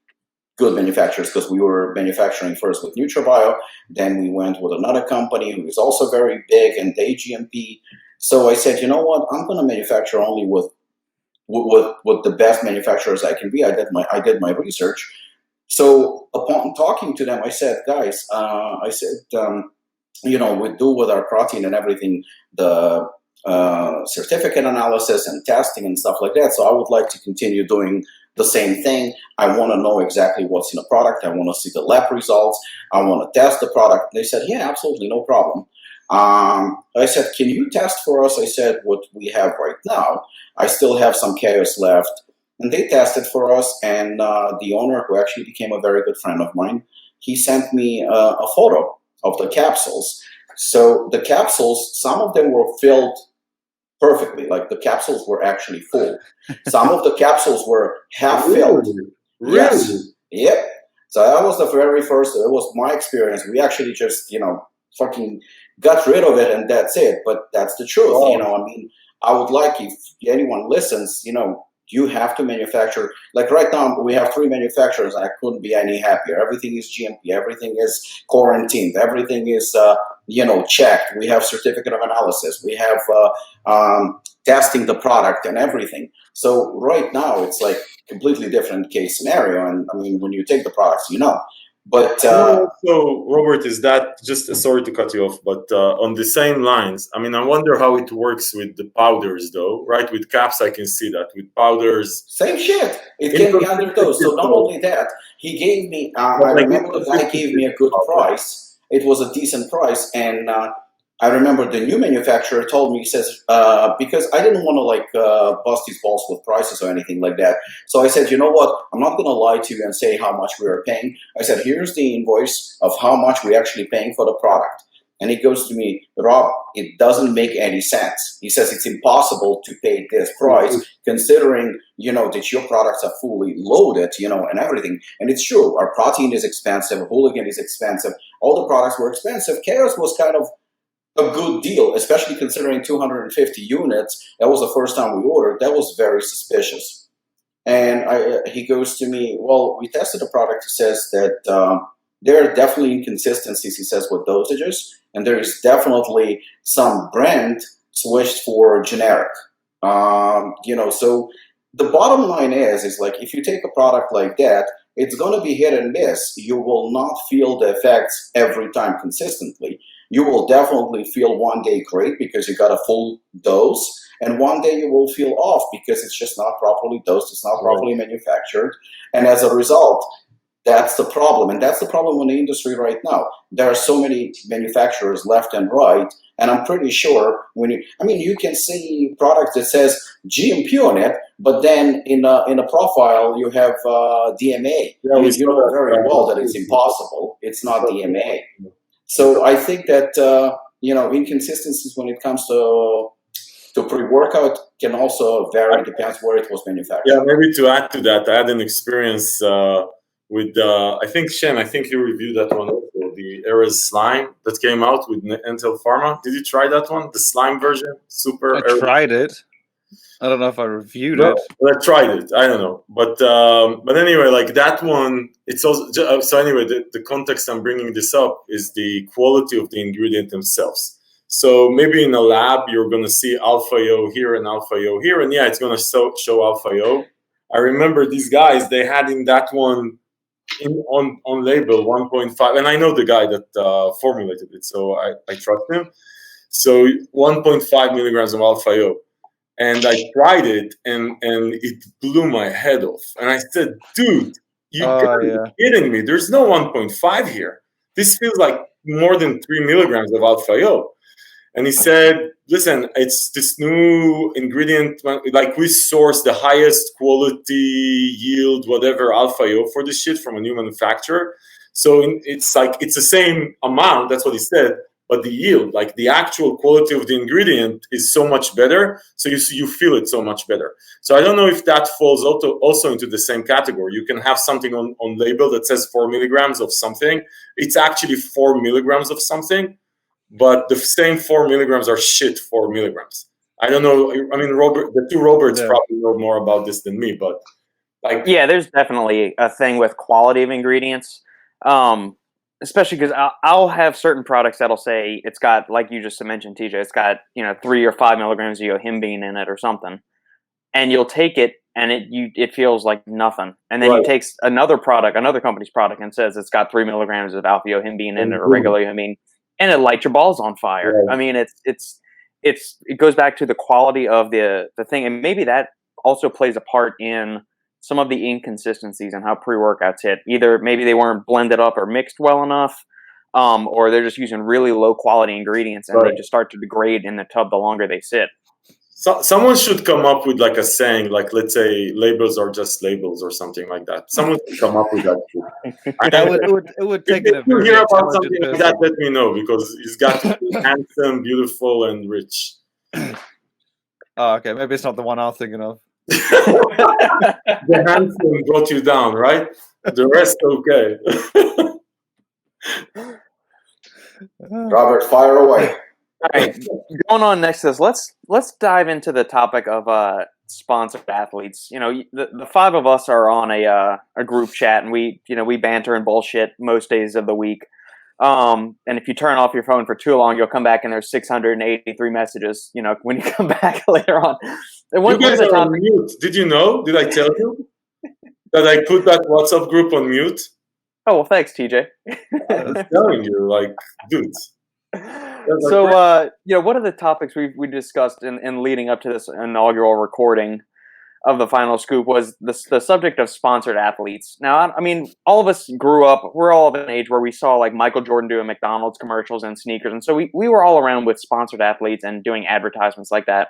good manufacturers, because we were manufacturing first with NutraBio, then we went with another company who is also very big and they GMP. So I said, you know what? I'm going to manufacture only with the best manufacturers I can be. I did my research. So upon talking to them, I said, guys, we do with our protein and everything the certificate analysis and testing and stuff like that. So I would like to continue doing the same thing. I want to know exactly what's in the product. I want to see the lab results. I want to test the product. They said, yeah, absolutely, no problem. I said, can you test for us? I said, what we have right now. I still have some chaos left. And they tested for us. And the owner, who actually became a very good friend of mine, he sent me a photo of the capsules. So the capsules, some of them were filled perfectly. Like the capsules were actually full. Some of the capsules were half filled. Really? Yes. Yep. So that was the very first, it was my experience. We actually just, fucking got rid of it and that's it. But that's the truth. Oh. I would like, if anyone listens, you have to manufacture. Like right now, we have 3 manufacturers. I couldn't be any happier. Everything is GMP. Everything is quarantined. Everything is, checked. We have certificate of analysis. We have testing the product and everything. So right now, it's like completely different case scenario. And when you take the products, But so Robert, is that just sorry to cut you off, but on the same lines, I wonder how it works with the powders, though, right? With caps, I can see that. With powders, same shit. It can be underdosed. So not only that, he gave me. I remember the guy gave me a good price. It was a decent price, and I remember the new manufacturer told me, he says, because I didn't want to bust his balls with prices or anything like that. So I said, you know what? I'm not going to lie to you and say how much we are paying. I said, here's the invoice of how much we're actually paying for the product. And he goes to me, Rob, it doesn't make any sense. He says, it's impossible to pay this price considering, that your products are fully loaded, and everything. And it's true. Our protein is expensive. Hooligan is expensive. All the products were expensive. Chaos was kind of a good deal, especially considering 250 units. That was the first time we ordered. That was very suspicious. And he goes to me, well, we tested the product. He says that there are definitely inconsistencies, he says, with dosages. And there is definitely some brand switched for generic. So the bottom line is like, if you take a product like that, it's going to be hit and miss. You will not feel the effects every time consistently. You will definitely feel one day great because you got a full dose, and one day you will feel off because it's just not properly dosed, it's not properly manufactured, and as a result, that's the problem. And that's the problem in the industry right now. There are so many manufacturers left and right, and I'm pretty sure you can see products that says GMP on it, but then in a profile you have DMA. Yeah, you know very well that it's impossible. It's not DMA. So I think that inconsistencies when it comes to pre-workout can also vary. Depends where it was manufactured. Yeah, maybe to add to that, I had an experience with I think you reviewed that one also, the Ares slime that came out with Intel Pharma. Did you try that one, the slime version? I tried it. I don't know if I reviewed it. I tried it. I don't know, but anyway, like that one, it's also so. Anyway, the context I'm bringing this up is the quality of the ingredient themselves. So maybe in a lab you're going to see alpha O here and alpha O here, and yeah, it's going to show alpha O. I remember these guys; they had in that one on label 1.5, and I know the guy that formulated it, so I trust him. So 1.5 milligrams of alpha O. And I tried it, and it blew my head off. And I said, dude, you gotta be kidding me. There's no 1.5 here. This feels like more than 3 milligrams of alpha O. And he said, listen, it's this new ingredient. Like, we source the highest quality yield, whatever, alpha O for this shit from a new manufacturer. So it's the same amount. That's what he said. But the yield, like the actual quality of the ingredient, is so much better. So you feel it so much better. So I don't know if that falls also into the same category. You can have something on label that says 4 milligrams of something. It's actually 4 milligrams of something, but the same 4 milligrams are shit 4 milligrams. I don't know. Robert, the two Roberts probably know more about this than me, but there's definitely a thing with quality of ingredients. especially because I'll have certain products that'll say it's got, like you just mentioned, TJ, it's got 3 or 5 milligrams of yohimbine in it or something, and you'll take it and it feels like nothing, and then you take another company's product, and says it's got 3 milligrams of alpha yohimbine in it or regular yohimbine, and it lights your balls on fire. I mean, it goes back to the quality of the thing, and maybe that also plays a part in some of the inconsistencies in how pre-workouts hit. Either maybe they weren't blended up or mixed well enough, or they're just using really low quality ingredients, and they just start to degrade in the tub the longer they sit. So someone should come up with like a saying, like, let's say labels are just labels or something like that. Someone should come up with that. It would take it. If you hear about something like that, let me know, because he's got to be handsome, beautiful, and rich. Oh, okay. Maybe it's not the one I was thinking of. The handsome brought you down, right? The rest, okay. Robert, fire away. All right, going on next to this, let's dive into the topic of sponsored athletes. The 5 of us are on a group chat, and we banter and bullshit most days of the week. And if you turn off your phone for too long, you'll come back and there's 683 messages. When you come back later on. You guys are on mute. Did you know? Did I tell you that I put that WhatsApp group on mute? Oh, well, thanks, TJ. I'm telling you, like, dude. So, one of the topics we discussed in leading up to this inaugural recording of the Final Scoop was the subject of sponsored athletes. Now, I mean, all of us grew up, we're all of an age where we saw like Michael Jordan doing McDonald's commercials and sneakers. And so we were all around with sponsored athletes and doing advertisements like that.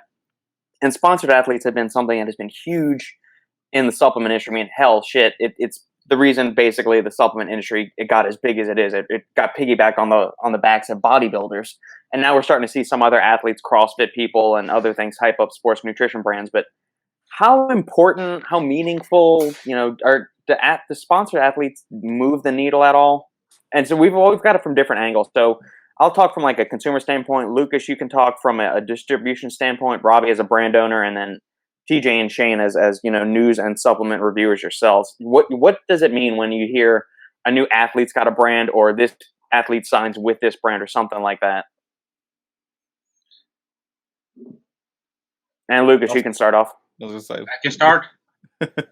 And sponsored athletes have been something that has been huge in the supplement industry. I mean, hell, shit, it's the reason basically the supplement industry, it got as big as it is. It got piggyback on the backs of bodybuilders. And now we're starting to see some other athletes, CrossFit people and other things, hype up sports nutrition brands. But how important, how meaningful, are the sponsored athletes move the needle at all? And so we've got it from different angles. So I'll talk from like a consumer standpoint. Lukasz, you can talk from a distribution standpoint. Robbie as a brand owner, and then TJ and Shane as news and supplement reviewers yourselves. What does it mean when you hear a new athlete's got a brand, or this athlete signs with this brand, or something like that? And Lukasz, you can start off. I can start.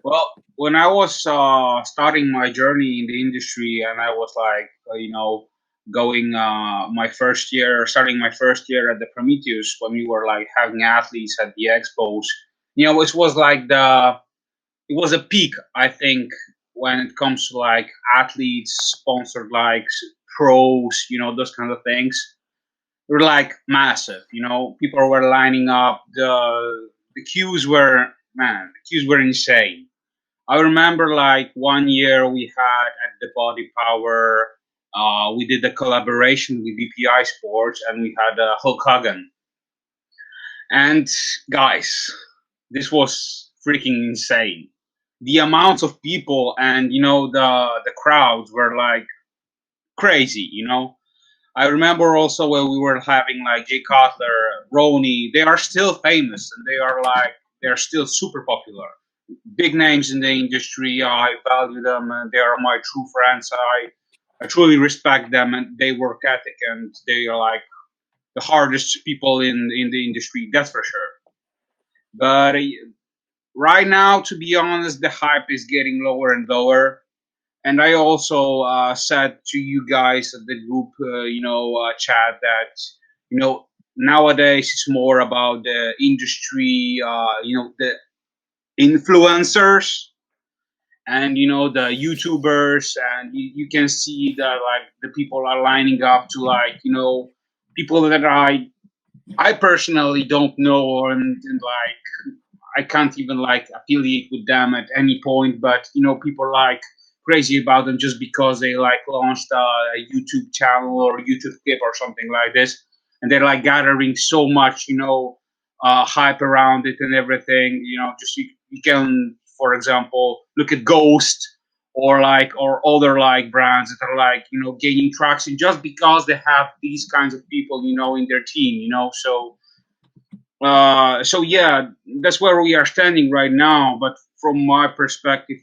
Well, when I was starting my journey in the industry, and I was like, going starting my first year at the Prometeus, when we were like having athletes at the expos, it was like it was a peak, I think, when it comes to like athletes sponsored, like pros, those kind of things. They were like massive, people were lining up. The queues were insane. I remember like one year we had at the Body Power, we did a collaboration with BPI Sports, and we had Hulk Hogan. And guys, this was freaking insane. The amounts of people and the crowds were like crazy. I remember also when we were having like Jay Cutler, Ronnie. They are still famous, and they're still super popular. Big names in the industry. I value them, and they are my true friends. I truly respect them and their work ethic, and they are like the hardest people in the industry, that's for sure. But right now, to be honest, the hype is getting lower and lower. And I also said to you guys at the group, chat that, nowadays it's more about the industry, the influencers and, the YouTubers. And you can see that, like, the people are lining up to, like, people that I personally don't know, and like, I can't even, like, affiliate with them at any point. But, people like crazy about them just because they like launched a YouTube channel or YouTube clip or something like this, and they're like gathering so much hype around it and everything. Just you can, for example, look at Ghost or other like brands that are like gaining traction just because they have these kinds of people in their team. So yeah, that's where we are standing right now. But from my perspective,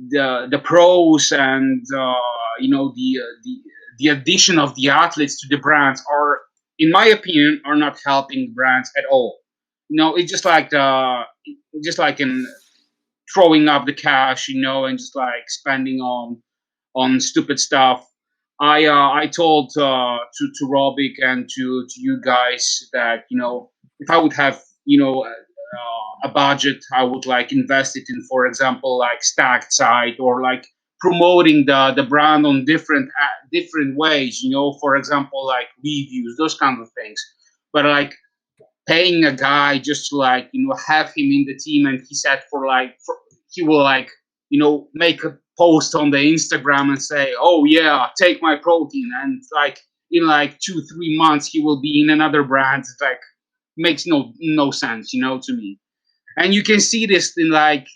the pros and the addition of the athletes to the brands are, in my opinion, are not helping brands at all. It's just like in throwing up the cash, and just like spending on stupid stuff. I told to Robic and to you guys that if I would have a budget, I would like invest it in, for example, like stacked site or like promoting the brand on different ways. For example, like reviews, those kinds of things. But like paying a guy just to like have him in the team, and he said he will like make a post on the Instagram and say, oh yeah, take my protein, and like in like 2-3 months he will be in another brand. It's like makes no sense to me. And you can see this in like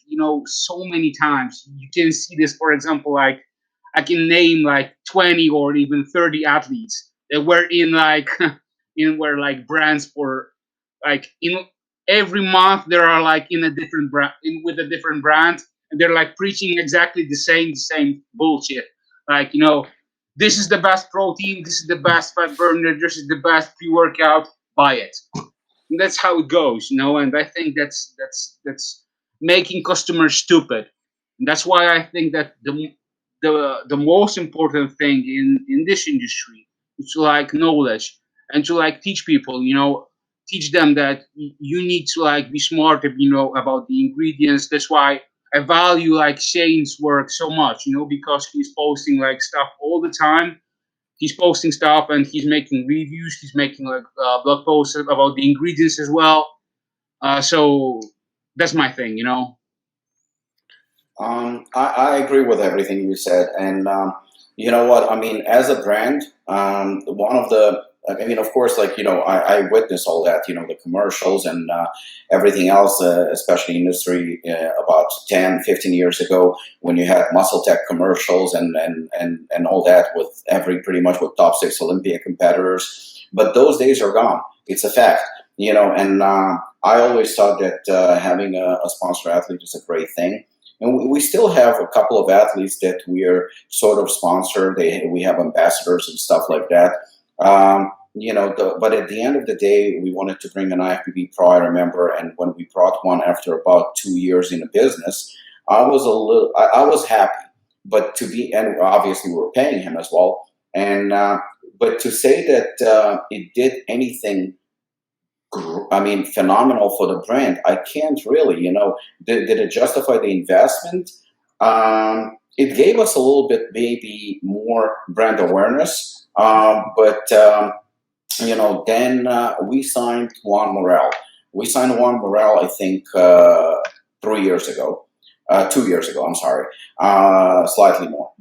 so many times. You can see this, for example, like I can name like 20 or even 30 athletes that were in like were like brands for like every month there are like in a different brand with a different brand, and they're like preaching exactly the same bullshit. Like this is the best protein, this is the best fat burner, this is the best pre-workout, buy it. And that's how it goes, and I think that's making customers stupid. And that's why I think that the most important thing in this industry is to like knowledge and to like teach people, teach them that you need to like be smart, about the ingredients. That's why I value like Shane's work so much, because he's posting like stuff all the time. He's posting stuff and he's making reviews. He's making like blog posts about the ingredients as well. So that's my thing, I agree with everything you said, and you know what? I mean, as a brand, one of the, I mean, of course, like I witnessed all that, the commercials and everything else, especially industry about 10, 15 years ago, when you had MuscleTech commercials and all that with pretty much with top 6 Olympia competitors. But those days are gone. It's a fact, and I always thought that having a sponsor athlete is a great thing. And we still have a couple of athletes that we're sort of sponsored. We have ambassadors and stuff like that. But at the end of the day, we wanted to bring an IFBB Pro, I remember, and when we brought one after about 2 years in the business, I was happy. But and obviously we were paying him as well. And but to say that it did anything, I mean, phenomenal for the brand, I can't really, did it justify the investment? It gave us a little bit, maybe more brand awareness, but then we signed Juan Morel. We signed Juan Morel, I think, 3 years ago, 2 years ago, I'm sorry, slightly more.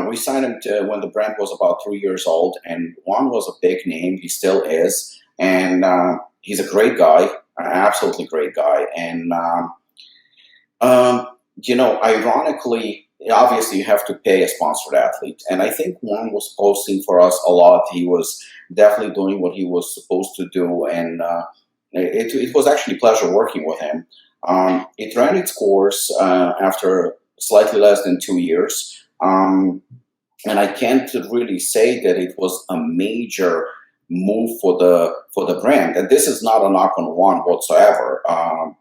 We signed him when the brand was about 3 years old, and Juan was a big name. He still is, and he's a great guy, an absolutely great guy. And, ironically, obviously you have to pay a sponsored athlete. And I think Juan was posting for us a lot. He was definitely doing what he was supposed to do. And it was actually a pleasure working with him. It ran its course after slightly less than 2 years. And I can't really say that it was a major move for the brand, and this is not a knock on Juan whatsoever.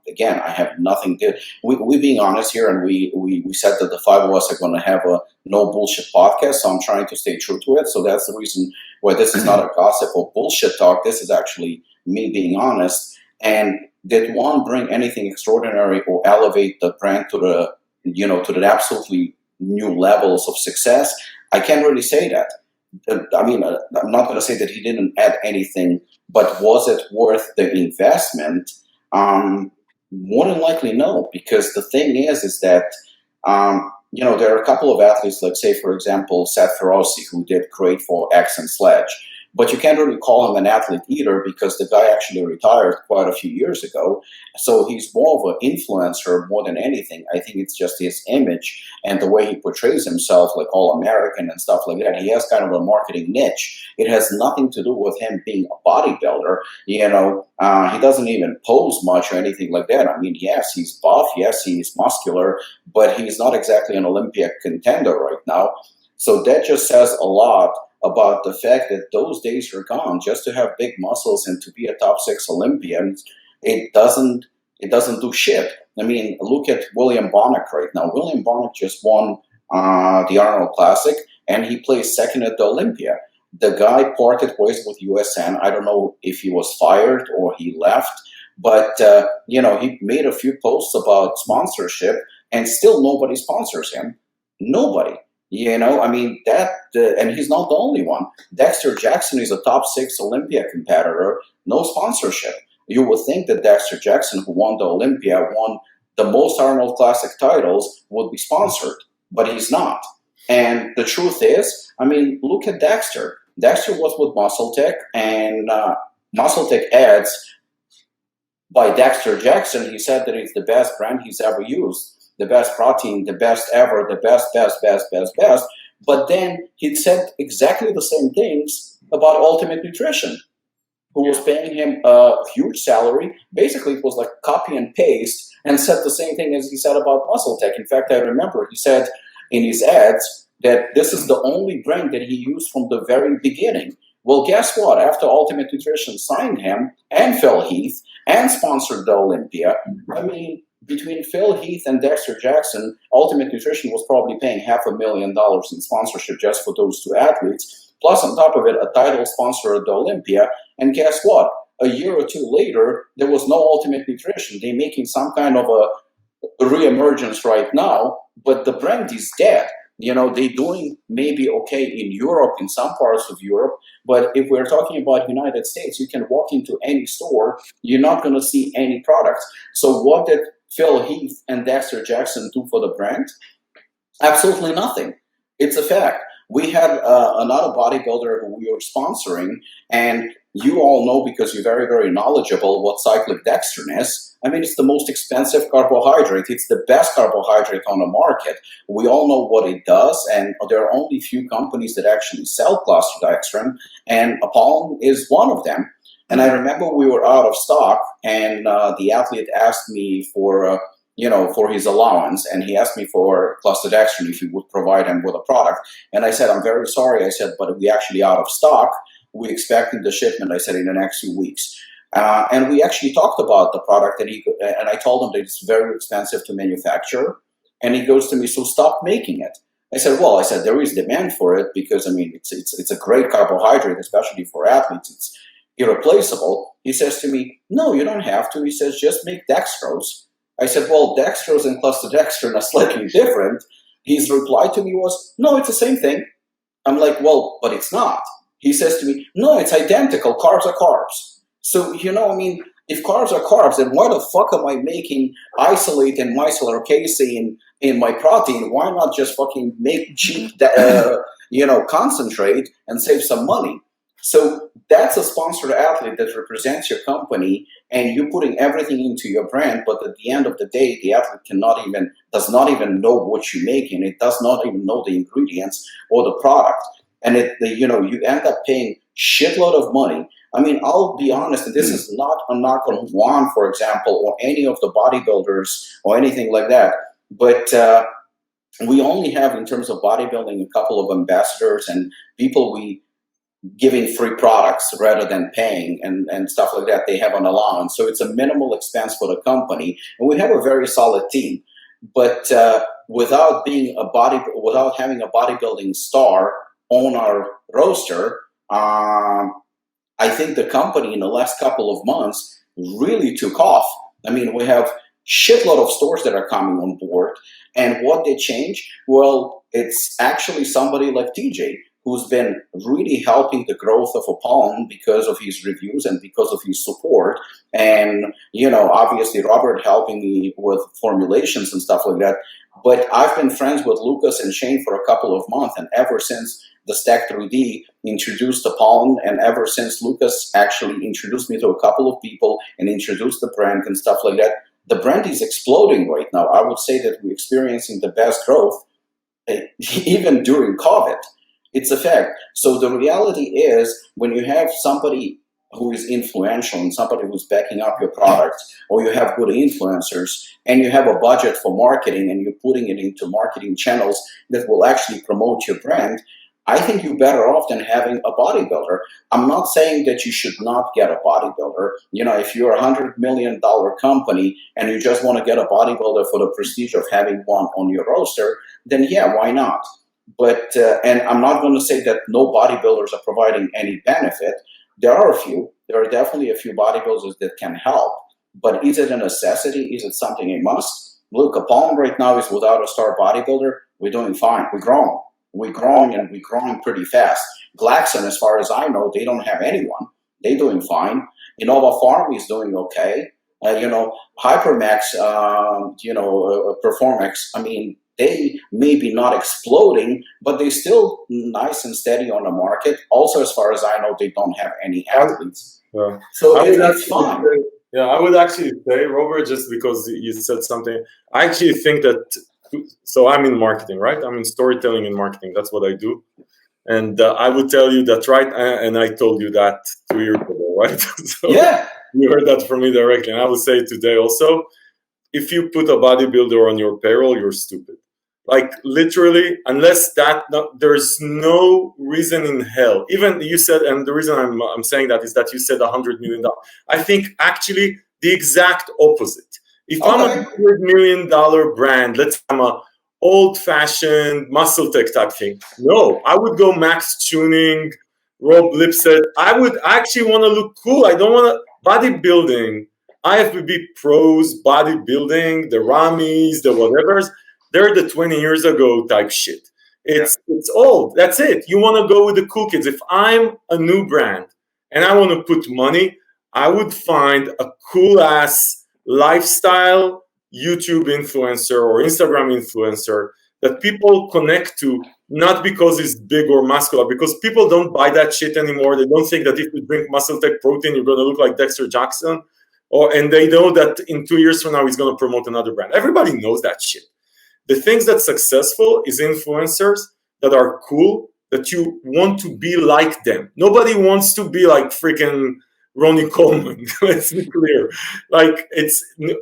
Again, I have nothing to. We being honest here, and we said that the 5 of us are going to have a no bullshit podcast, so I'm trying to stay true to it. So that's the reason why this is not a gossip or bullshit talk. This is actually me being honest. And did Juan bring anything extraordinary or elevate the brand to the absolutely new levels of success? I can't really say that. I mean, I'm not going to say that he didn't add anything, but was it worth the investment? More than likely, no. Because the thing is that there are a couple of athletes, like say, for example, Seth Ferozzi, who did great for X and Sledge. But you can't really call him an athlete either because the guy actually retired quite a few years ago. So he's more of an influencer more than anything. I think it's just his image and the way he portrays himself, like all-American and stuff like that. He has kind of a marketing niche. It has nothing to do with him being a bodybuilder. He doesn't even pose much or anything like that. I mean, yes, he's buff. Yes, he's muscular, but he's not exactly an Olympic contender right now. So that just says a lot about the fact that those days are gone. Just to have big muscles and to be a top 6 Olympian, it doesn't do shit. I mean, look at William Bonnick right now. William Bonnick just won the Arnold Classic, and he placed second at the Olympia. The guy parted ways with USN. I don't know if he was fired or he left, but he made a few posts about sponsorship, and still nobody sponsors him. Nobody. I mean, and he's not the only one. Dexter Jackson is a top 6 Olympia competitor, no sponsorship. You would think that Dexter Jackson, who won the Olympia, won the most Arnold Classic titles, would be sponsored, but he's not. And the truth is, I mean, look at Dexter. Dexter was with MuscleTech, and MuscleTech ads by Dexter Jackson, he said that it's the best brand he's ever used. The best protein, the best ever, the best. But then he said exactly the same things about Ultimate Nutrition, who was paying him a huge salary. Basically, it was like copy and paste, and said the same thing as he said about MuscleTech. In fact, I remember he said in his ads that this is the only brand that he used from the very beginning. Well, guess what? After Ultimate Nutrition signed him and Phil Heath and sponsored the Olympia, I mean, between Phil Heath and Dexter Jackson, Ultimate Nutrition was probably paying $500,000 in sponsorship just for those 2 athletes. Plus, on top of it, a title sponsor at the Olympia. And guess what? A year or 2 later, there was no Ultimate Nutrition. They're making some kind of a reemergence right now, but the brand is dead. They're doing maybe okay in Europe, in some parts of Europe, but if we're talking about United States, you can walk into any store, you're not going to see any products. So what did Phil Heath and Dexter Jackson do for the brand? Absolutely nothing. It's a fact. We had another bodybuilder who we were sponsoring, and you all know, because you're very, very knowledgeable, what cyclic dextrin is. I mean, it's the most expensive carbohydrate. It's the best carbohydrate on the market. We all know what it does, and there are only few companies that actually sell cluster dextrin, and Apollon is one of them. And I remember we were out of stock, and the athlete asked me for his allowance, and he asked me for cluster dextrin if he would provide him with a product. And I said, I'm very sorry. I said, but we actually out of stock. We expected the shipment, I said, in the next few weeks. And we actually talked about the product, and I told him that it's very expensive to manufacture. And he goes to me, so stop making it. I said, well, there is demand for it because, I mean, it's a great carbohydrate, especially for athletes. It's irreplaceable. He says to me, no, you don't have to. He says, just make dextrose. I said, well, dextrose and cluster dextrin are slightly different. His reply to me was, no, it's the same thing. I'm like, well, but it's not. He says to me, no, it's identical. Carbs are carbs. So, I mean, if carbs are carbs, then why the fuck am I making isolate and micellar casein in my protein? Why not just fucking make cheap, concentrate and save some money? So that's a sponsored athlete that represents your company, and you're putting everything into your brand. But at the end of the day, the athlete does not even know what you're making. It does not even know the ingredients or the product, and you end up paying shitload of money. I mean, I'll be honest, and this is not a knock on Juan, for example, or any of the bodybuilders or anything like that. But we only have, in terms of bodybuilding, a couple of ambassadors and people we giving free products rather than paying and stuff like that. They have an allowance. So it's a minimal expense for the company. And we have a very solid team. But without having a bodybuilding star on our roster, I think the company in the last couple of months really took off. I mean, we have shitload of stores that are coming on board. And what they change? Well, it's actually somebody like TJ, who's been really helping the growth of Apollon because of his reviews and because of his support. And, obviously Robert helping me with formulations and stuff like that. But I've been friends with Lukasz and Shane for a couple of months, and ever since the Stack 3D introduced Apollon, and ever since Lukasz actually introduced me to a couple of people and introduced the brand and stuff like that, the brand is exploding right now. I would say that we're experiencing the best growth even during COVID. It's a fact. So the reality is, when you have somebody who is influential and somebody who's backing up your product, or you have good influencers and you have a budget for marketing and you're putting it into marketing channels that will actually promote your brand, I think you're better off than having a bodybuilder. I'm not saying that you should not get a bodybuilder. You know, if you're a $100 million company and you just want to get a bodybuilder for the prestige of having one on your roster, then yeah, why not? But, and I'm not going to say that no bodybuilders are providing any benefit. There are a few. There are definitely a few bodybuilders that can help. But is it a necessity? Is it something a must? Look, Apollon right now is without a star bodybuilder. We're doing fine. We're growing. We're growing, and we're growing pretty fast. Glaxon, as far as I know, they don't have anyone. They're doing fine. Innova Pharma is doing okay. You know, HyperMax, Performax, I mean, they may be not exploding, but they're still nice and steady on the market. Also, as far as I know, they don't have any athletes. Yeah. So it's fine. Yeah, I would actually say, Robert, just because you said something, I actually think that, so I'm in marketing, right? I'm in storytelling and marketing. That's what I do. And I would tell you that, right? And I told you that 2 years ago, right? So Yeah. you heard that from me directly. And I would say today also, if you put a bodybuilder on your payroll, you're stupid. Like literally, unless there's no reason in hell. Even you said, and the reason I'm saying that is that you said $100 million. I think actually the exact opposite. If I'm a $100 million brand, let's say I'm a old-fashioned MuscleTech type thing. No, I would go Max Tuning, Rob Lipset. I would actually want to look cool. I don't want to bodybuilding. IFBB pros, bodybuilding, the Ramis, the whatevers. They're the 20 years ago type shit. It's old. That's it. You want to go with the cool kids. If I'm a new brand and I want to put money, I would find a cool ass lifestyle YouTube influencer or Instagram influencer that people connect to, not because it's big or muscular, because people don't buy that shit anymore. They don't think that if you drink MuscleTech protein, you're going to look like Dexter Jackson. And they know that in 2 years from now, he's going to promote another brand. Everybody knows that shit. The things that's successful is influencers that are cool, that you want to be like them. Nobody wants to be like freaking Ronnie Coleman. Let's be clear. Like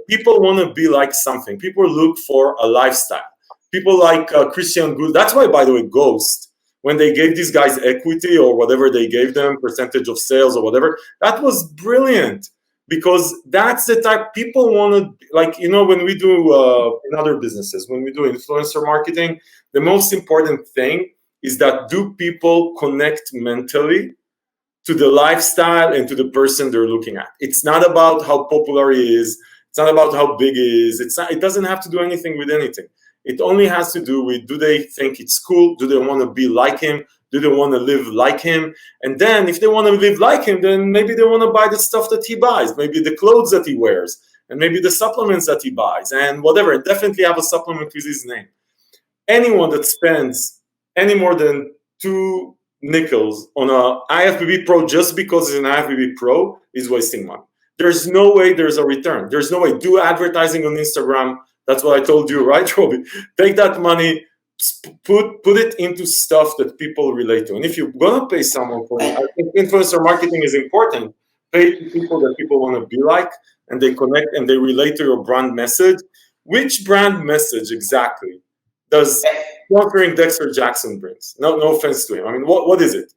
people want to be like something. People look for a lifestyle. People like Christian Good. That's why, by the way, Ghost, when they gave these guys equity or whatever they gave them, percentage of sales or whatever, that was brilliant. Because that's the type people want to, like, you know, when we do in other businesses, when we do influencer marketing, the most important thing is that do people connect mentally to the lifestyle and to the person they're looking at. It's not about how popular he is. It's not about how big he is. It doesn't have to do anything with anything. It only has to do with, do they think it's cool? Do they want to be like him? Do they want to live like him? And then if they want to live like him, then maybe they want to buy the stuff that he buys, maybe the clothes that he wears, and maybe the supplements that he buys, and whatever. Definitely have a supplement with his name. Anyone that spends any more than 2 nickels on a IFBB Pro just because it's an IFBB Pro is wasting money. There's no way there's a return. There's no way. Do advertising on Instagram. That's what I told you, right, Robbie? Take that money, put it into stuff that people relate to. And if you're gonna pay someone for it, I think influencer marketing is important. Pay people that people want to be like, and they connect and they relate to your brand message. Which brand message exactly does sponsoring Dexter Jackson brings? No offense to him. I mean, what is it?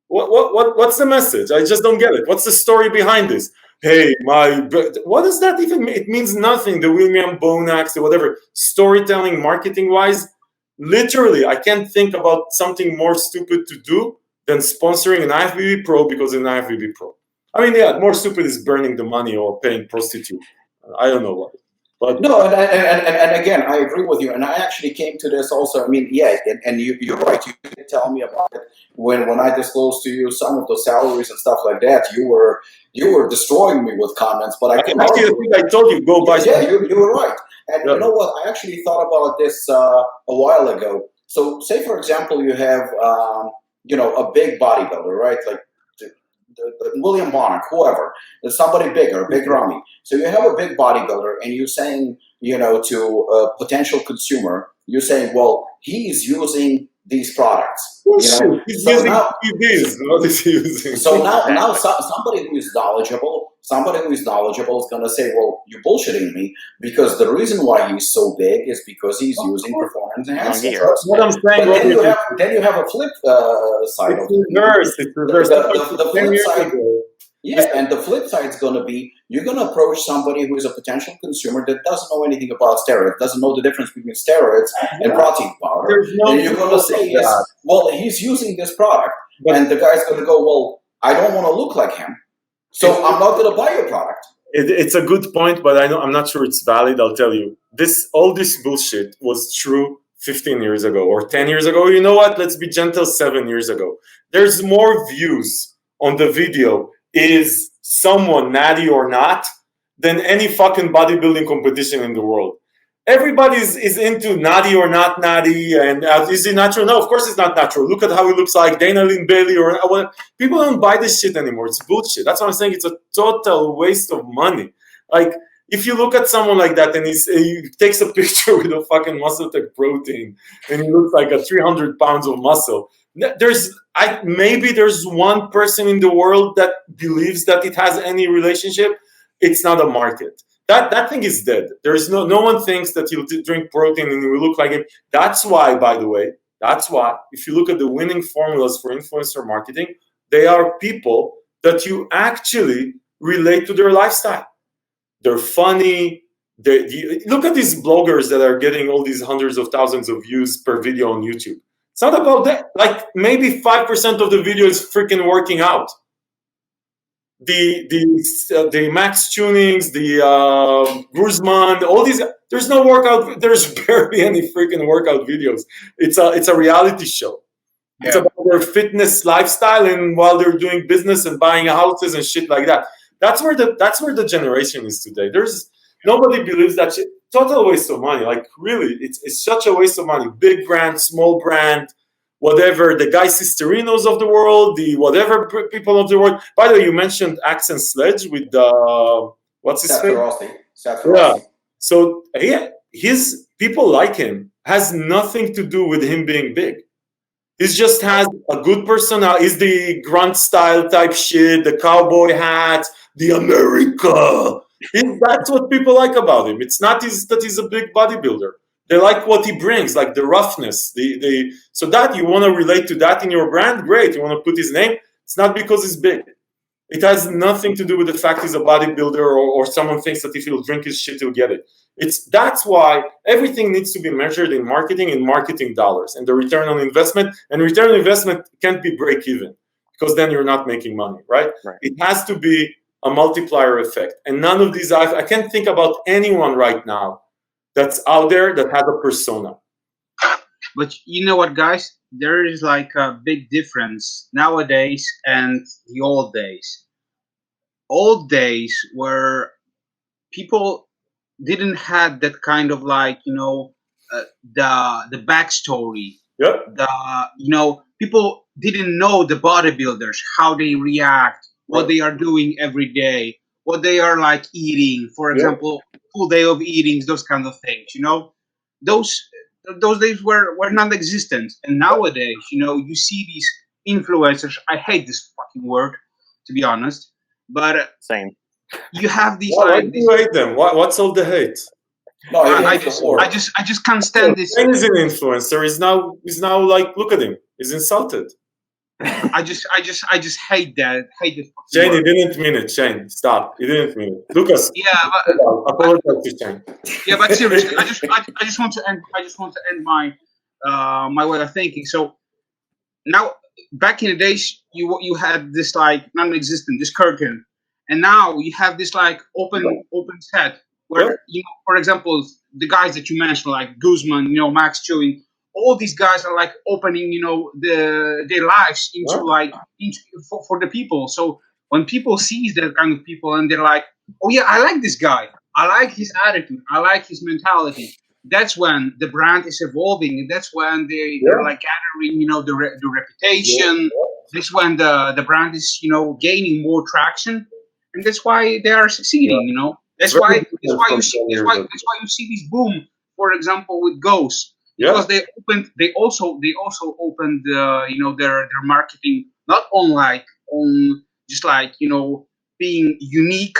What's the message? I just don't get it. What's the story behind this? Hey, what does that even mean? It means nothing. The William Bonax, the whatever. Storytelling, marketing-wise, literally, I can't think about something more stupid to do than sponsoring an IFBB Pro because it's an IFBB Pro. I mean, yeah, more stupid is burning the money or paying prostitute. I don't know what. But no, and again, I agree with you. And I actually came to this also. I mean, yeah, and you're right. You did tell me about it when I disclosed to you some of the salaries and stuff like that. You were destroying me with comments, but I can actually, I think I told you go buy. Yeah, you were right. And you know what? I actually thought about this a while ago. So, say for example, you have a big bodybuilder, right? Like the William Bonner, whoever. There's somebody bigger, a big Rami. So you have a big bodybuilder, and you're saying, to a potential consumer, you're saying, well, he's using these products. He's using TVs. What is he using? So now somebody who is knowledgeable is going to say, well, you're bullshitting me, because the reason why he's so big is because he's using performance enhancement drugs. What I'm saying, then you have a flip side of it. It's reverse. The flip side. Yeah, and the flip side is going to be, you're going to approach somebody who is a potential consumer that doesn't know anything about steroids, doesn't know the difference between steroids and protein powder. And you're going to say, yes, well, he's using this product. And the guy's going to go, well, I don't want to look like him, so I'm not going to buy your product. It's a good point, but I'm not sure it's valid. I'll tell you. All this bullshit was true 15 years ago or 10 years ago. You know what? Let's be gentle, 7 years ago. There's more views on the video is someone natty or not than any fucking bodybuilding competition in the world. Everybody is into natty or not natty, and is it natural? No, of course it's not natural. Look at how he looks like Dana Lynn Bailey or people don't buy this shit anymore. It's bullshit. That's what I'm saying. It's a total waste of money. Like, if you look at someone like that and he takes a picture with a fucking MuscleTech protein and he looks like a 300 pounds of muscle, maybe there's one person in the world that believes that it has any relationship. It's not a market. That thing is dead. There's no one thinks that he'll drink protein and he will look like him. That's why, by the way, if you look at the winning formulas for influencer marketing, they are people that you actually relate to their lifestyle. They're funny. Look at these bloggers that are getting all these hundreds of thousands of views per video on YouTube. It's not about that. Like, maybe 5% of the video is freaking working out. The Max Tunings, the Guzman, all these. There's no workout. There's barely any freaking workout videos. It's a reality show. Yeah. It's about their fitness lifestyle, and while they're doing business and buying houses and shit like that. That's where the generation is today. Nobody believes that shit. Total waste of money. Like, really, it's such a waste of money. Big brand, small brand, whatever. The Guy Sisterinos of the world, the whatever people of the world. By the way, you mentioned Axe and Sledge with what's his name? Seth Rossi. So his people like him has nothing to do with him being big. He just has a good personality. He's the grunt style type shit, the cowboy hat, the America. That's what people like about him. It's not that he's a big bodybuilder. They like what he brings, like the roughness. So that you want to relate to that in your brand, great. You want to put his name. It's not because he's big. It has nothing to do with the fact he's a bodybuilder or someone thinks that if he'll drink his shit, he'll get it. That's why everything needs to be measured in marketing dollars and the return on investment. And return on investment can't be break even, because then you're not making money, right? It has to be a multiplier effect. And none of these, I can't think about anyone right now that's out there that has a persona. But you know what, guys? There is like a big difference nowadays and the old days. Old days where people didn't have that kind of like, the backstory. Yep. People didn't know the bodybuilders, how they react, what they are doing every day, what they are like eating, for example, full day of eatings, those kinds of things, those days were non-existent. And nowadays, you see these influencers. I hate this fucking word, to be honest, but same. You have these. Why do you hate them? What's all the hate? No, I just can't stand this. Shane is an influencer. He's now like, look at him. He's insulted. I just hate that. Shane, he didn't mean it. Shane, stop. He didn't mean it. Lukasz. Yeah, apologize to Shane. Yeah, but seriously, I just want to end my my way of thinking. So now, back in the days, you had this like non-existent, this curtain, and now you have this like open set where for example, the guys that you mentioned, like Guzman, Max Chewing. All these guys are like opening, their lives into for the people. So when people see that kind of people and they're like, oh yeah, I like this guy. I like his attitude. I like his mentality. That's when the brand is evolving, and that's when they're like gathering, the reputation. That's when the brand is, gaining more traction, and that's why they are succeeding. That's why you see this boom. For example, with Ghost, because they also opened their marketing not on just being unique,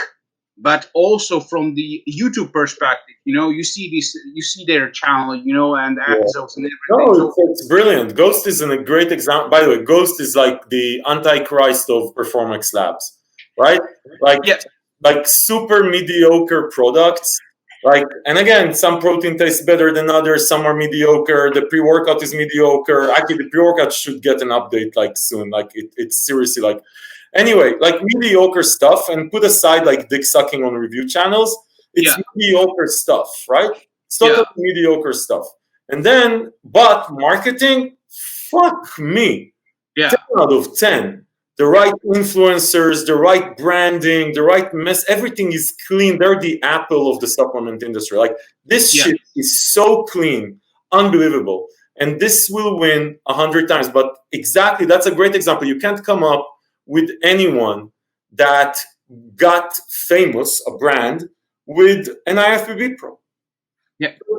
but also from the YouTube perspective. You see their channel, and episodes and everything. No, it's brilliant. Ghost is a great example. By the way, Ghost is like the Antichrist of Performax Labs, right? Like super mediocre products. And again, some protein tastes better than others. Some are mediocre. The pre-workout is mediocre. Actually, the pre-workout should get an update soon. It's seriously anyway, mediocre stuff, and put aside dick sucking on review channels. It's mediocre stuff, right? It's totally mediocre stuff. And then, but marketing, fuck me. 10 out of 10. The right influencers, the right branding, the right everything is clean. They're the Apple of the supplement industry. This shit is so clean, unbelievable. And this will win 100 times. But exactly, that's a great example. You can't come up with anyone that got famous, a brand, with an IFBB Pro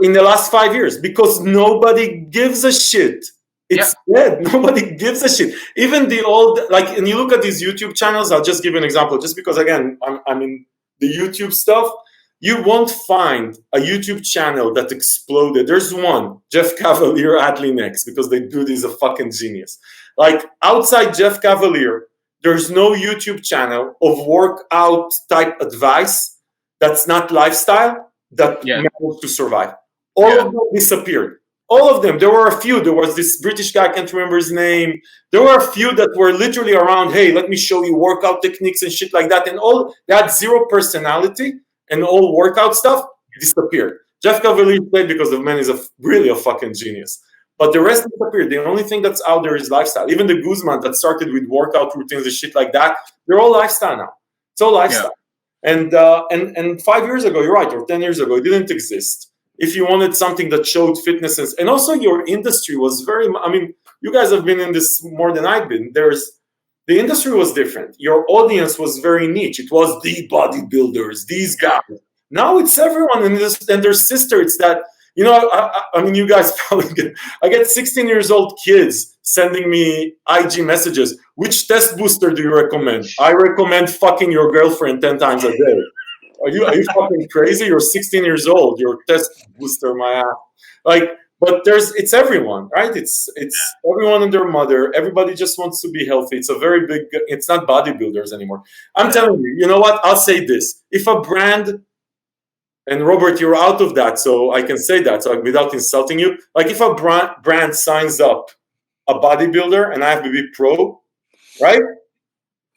in the last 5 years, because nobody gives a shit. It's dead. Nobody gives a shit. Even the old, and you look at these YouTube channels, I'll just give you an example, just because, again, I'm in the YouTube stuff. You won't find a YouTube channel that exploded. There's one, Jeff Cavalier Atlinex, because they do this a fucking genius. Outside Jeff Cavalier, there's no YouTube channel of workout type advice that's not lifestyle that managed to survive. All of them disappeared. All of them. There were a few. There was this British guy, I can't remember his name. There were a few that were literally around, hey, let me show you workout techniques and shit like that. And all that zero personality and all workout stuff disappeared. Jeff Cavalier played because the man is really a fucking genius. But the rest disappeared. The only thing that's out there is lifestyle. Even the Guzman that started with workout routines and shit like that, they're all lifestyle now. It's all lifestyle. And 5 years ago, you're right, or 10 years ago, it didn't exist. If you wanted something that showed fitness, and also your industry was you guys have been in this more than I've been. The industry was different. Your audience was very niche. It was the bodybuilders, these guys. Now it's everyone and their sister. It's that, you guys probably I get 16 years old kids sending me IG messages. Which test booster do you recommend? I recommend fucking your girlfriend 10 times a day. Are you fucking crazy? You're 16 years old. You're test booster, my ass. But it's everyone, right? It's everyone and their mother. Everybody just wants to be healthy. It's a very big. It's not bodybuilders anymore. I'm telling you. You know what? I'll say this: if a brand, and Robert, you're out of that, so I can say that, so without insulting you. If a brand signs up a bodybuilder and IFBB Pro, right?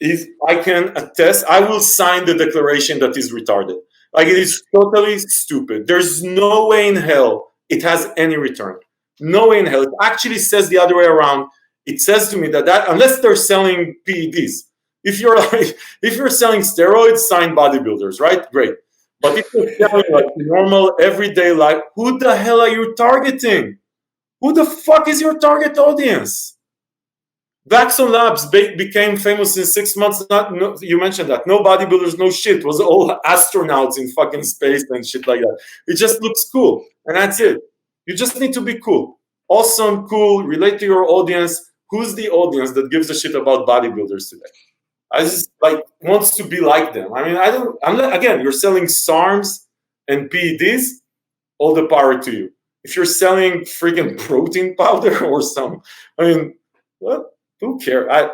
If I can attest, I will sign the declaration that is retarded. It is totally stupid. There's no way in hell it has any return. No way in hell. It actually says the other way around. It says to me that unless they're selling PEDs, if you're selling steroids, sign bodybuilders, right? Great. But if you're selling normal everyday life, who the hell are you targeting? Who the fuck is your target audience? Glaxon Labs became famous in 6 months. You mentioned that. No bodybuilders, no shit. It was all astronauts in fucking space and shit like that. It just looks cool. And that's it. You just need to be cool. Awesome, cool, relate to your audience. Who's the audience that gives a shit about bodybuilders today? I just wants to be like them. Again, you're selling SARMs and PEDs, all the power to you. If you're selling freaking protein powder or what? Who cares? I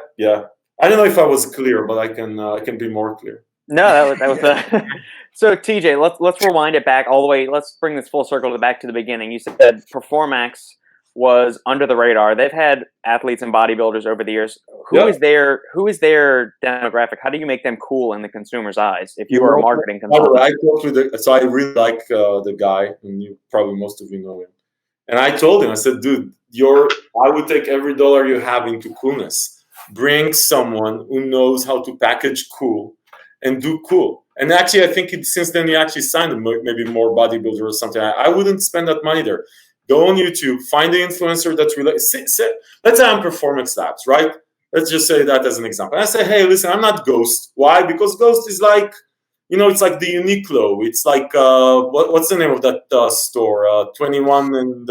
don't know if I was clear, but I can be more clear. No, that was So TJ, let's rewind it back all the way. Let's bring this full circle back to the beginning. You said Performax was under the radar. They've had athletes and bodybuilders over the years. Who is their demographic? How do you make them cool in the consumer's eyes? If you were a marketing consultant, I talked with so I really like the guy, and most of you know him. And I told him, I said, dude, I would take every dollar you have into coolness. Bring someone who knows how to package cool and do cool. And actually, I think since then you actually signed maybe more bodybuilder or something. I wouldn't spend that money there. Go on YouTube, find the influencer that relates. Let's say I'm Performax Labs, right? Let's just say that as an example. I say, hey, listen, I'm not Ghost. Why? Because Ghost is like, it's like the Uniqlo. It's like, what's the name of that store? 21 and,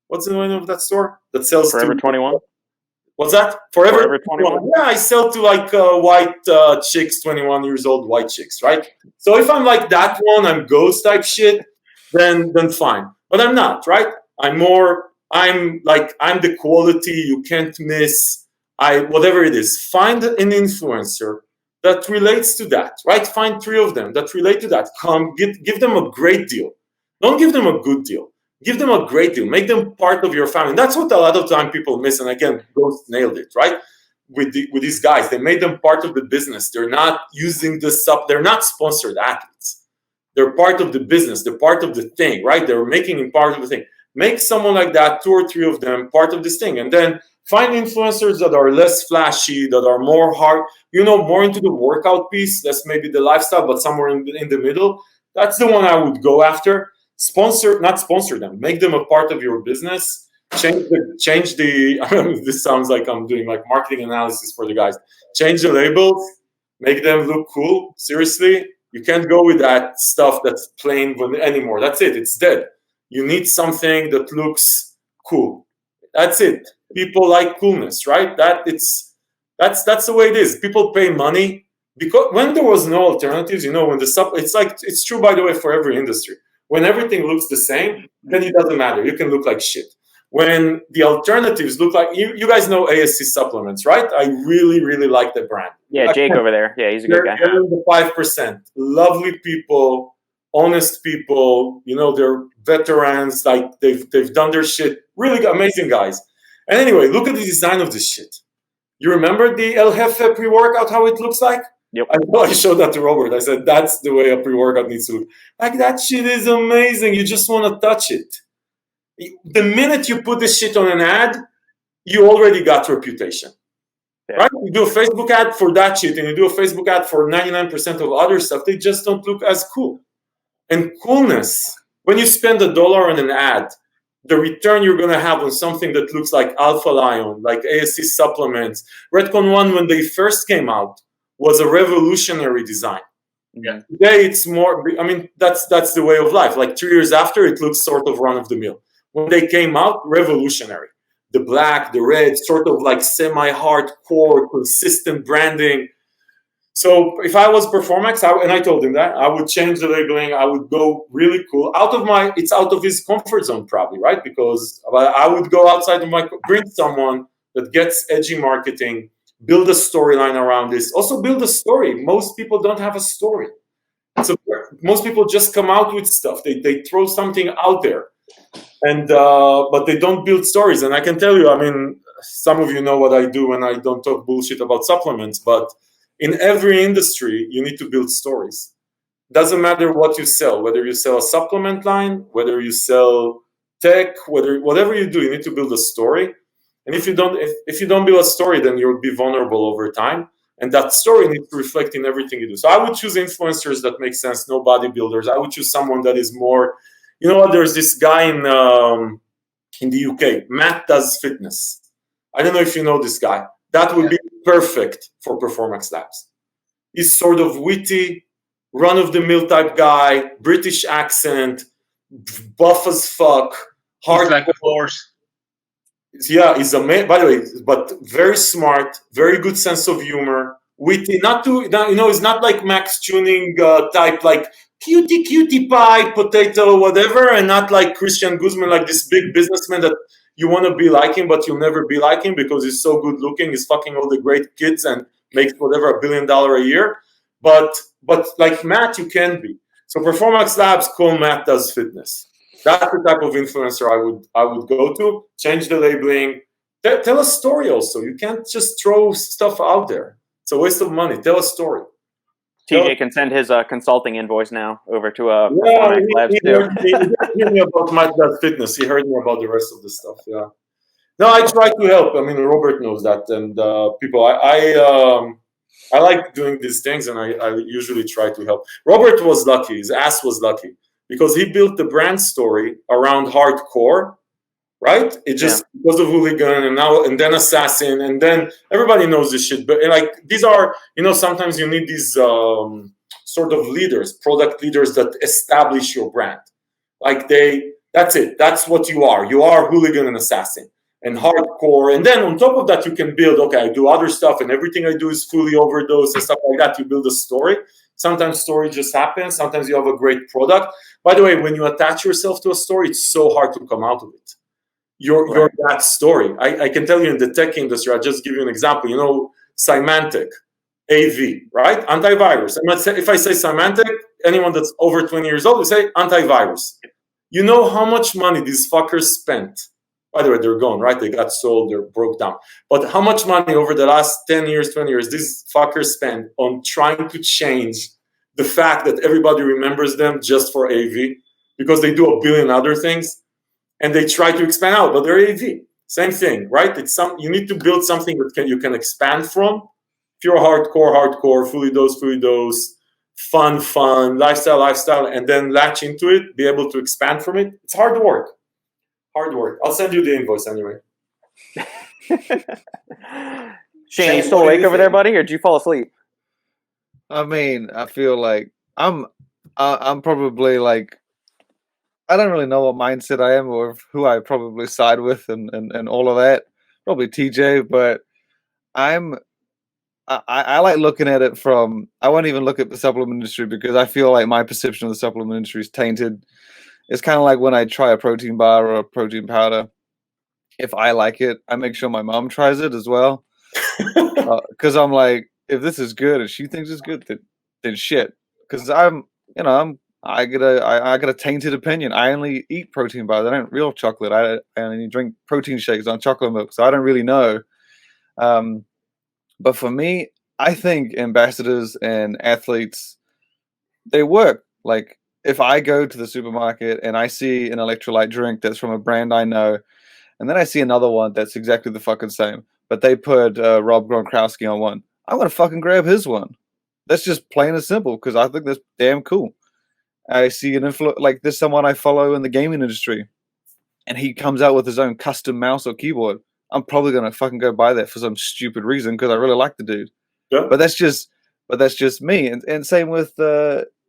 what's the name of that store? That sells Forever 21? What's that? Forever 21? Yeah, I sell to like white chicks, 21 years old white chicks, right? So if I'm like that one, I'm Ghost type shit, then fine. But I'm not, right? I'm the quality you can't miss. Whatever it is, find an influencer that relates to that, right? Find 3 of them that relate to that. Give them a great deal. Don't give them a good deal. Give them a great deal. Make them part of your family. That's what a lot of time people miss. And again, Ghost nailed it, right? With these guys, they made them part of the business. They're not using this up. They're not sponsored athletes. They're part of the business. They're part of the thing, right? They're making him part of the thing. Make someone like that, 2 or 3 of them, part of this thing. And then find influencers that are less flashy, that are more hard, more into the workout piece. That's maybe the lifestyle, but somewhere in the middle. That's the one I would go after. Not sponsor them. Make them a part of your business. Change the. This sounds like I'm doing like marketing analysis for the guys. Change the labels. Make them look cool. Seriously, you can't go with that stuff that's plain anymore. That's it. It's dead. You need something that looks cool. That's it. People like coolness, right? That's the way it is. People pay money because when there was no alternatives, it's true, by the way, for every industry. When everything looks the same, then it doesn't matter. You can look like shit. When the alternatives look like, you guys know ASC supplements, right? I really, really like the brand. Yeah, Jake over there. Yeah, he's a good guy. They're in the 5%. Lovely people, honest people. They're veterans. Like they've done their shit. Really amazing guys. And anyway, look at the design of this shit. You remember the El Jefe pre-workout, how it looks like? Yep. I showed that to Robert. I said, that's the way a pre-workout needs to look. Like, that shit is amazing. You just want to touch it. The minute you put this shit on an ad, you already got reputation. Yeah. Right? You do a Facebook ad for that shit, and you do a Facebook ad for 99% of other stuff. They just don't look as cool. And coolness, when you spend $1 on an ad, the return you're going to have on something that looks like Alpha Lion, like ASC supplements. Redcon 1, when they first came out, was a revolutionary design. Yeah. Today, it's more, that's the way of life. Like 3 years after, it looks sort of run-of-the-mill. When they came out, revolutionary. The black, the red, sort of like semi-hardcore, consistent branding. So if I was Performax, and I told him that, I would change the labeling. I would go really cool. It's out of his comfort zone probably, right? Because I would go outside of bring someone that gets edgy marketing, build a storyline around this. Also build a story. Most people don't have a story. So most people just come out with stuff. They throw something out there. And but they don't build stories. And I can tell you, some of you know what I do when I don't talk bullshit about supplements, but in every industry, you need to build stories. Doesn't matter what you sell, whether you sell a supplement line, whether you sell tech, whatever you do, you need to build a story. And if you don't build a story, then you'll be vulnerable over time. And that story needs to reflect in everything you do. So I would choose influencers that make sense, no bodybuilders. I would choose someone that is more, there's this guy in the UK, Matt Does Fitness. I don't know if you know this guy. That would be perfect for Performax Labs. He's sort of witty, run-of-the-mill type guy, British accent, buff as fuck, hard like a horse. Yeah, he's amazing. By the way, but very smart, very good sense of humor, witty. He's not like Max Tuning type, like cutie pie, potato, whatever, and not like Christian Guzman, like this big businessman that you want to be like him, but you'll never be like him because he's so good looking. He's fucking all the great kids and makes whatever $1 billion a year. But like Matt, you can be. So Performax Labs, call Matt Does Fitness. That's the type of influencer I would go to. Change the labeling. Tell a story also. You can't just throw stuff out there. It's a waste of money. Tell a story. TJ can send his consulting invoice now over to Performax Labs too. He heard me about Matt Does Fitness. He heard me about the rest of the stuff. Yeah. No, I try to help. Robert knows that, and people. I like doing these things, and I usually try to help. Robert was lucky; his ass was lucky because he built the brand story around hardcore. Right? It just because of hooligan and then assassin and then everybody knows this shit. But like these are, sometimes you need these sort of leaders, product leaders that establish your brand. Like that's it. That's what you are. You are hooligan and assassin and hardcore. And then on top of that, you can build, okay, I do other stuff and everything I do is fully overdose and stuff like that. You build a story. Sometimes story just happens. Sometimes you have a great product. By the way, when you attach yourself to a story, it's so hard to come out of it. You're that story. I can tell you in the tech industry, I'll just give you an example. Symantec, AV, right? Antivirus. If I say Symantec, anyone that's over 20 years old will say antivirus. You know how much money these fuckers spent? By the way, they're gone, right? They got sold, they're broke down. But how much money over the last 10 years, 20 years, these fuckers spent on trying to change the fact that everybody remembers them just for AV because they do a billion other things. And they try to expand out, but they're AV. Same thing, right? You need to build something that you can expand from. If you're hardcore, fully dose, fun, lifestyle, and then latch into it, be able to expand from it. It's hard work. I'll send you the invoice anyway. Shane, you still awake over there, buddy, or did you fall asleep? I mean, I feel like I'm probably like, I don't really know what mindset I am or who I probably side with and all of that. Probably TJ, but I like looking at it from, I won't even look at the supplement industry because I feel like my perception of the supplement industry is tainted. It's kind of like when I try a protein bar or a protein powder. If I like it, I make sure my mom tries it as well. Because I'm like, if this is good and she thinks it's good, then shit. Because I get a tainted opinion. I only eat protein bars. I don't real chocolate. I only drink protein shakes on chocolate milk. So I don't really know. But for me, I think ambassadors and athletes, they work. Like if I go to the supermarket and I see an electrolyte drink that's from a brand I know, and then I see another one that's exactly the fucking same, but they put Rob Gronkowski on one, I'm gonna fucking grab his one. That's just plain and simple because I think that's damn cool. I see like there's someone I follow in the gaming industry, and he comes out with his own custom mouse or keyboard. I'm probably gonna fucking go buy that for some stupid reason because I really like the dude. Yeah. But that's just me. And same with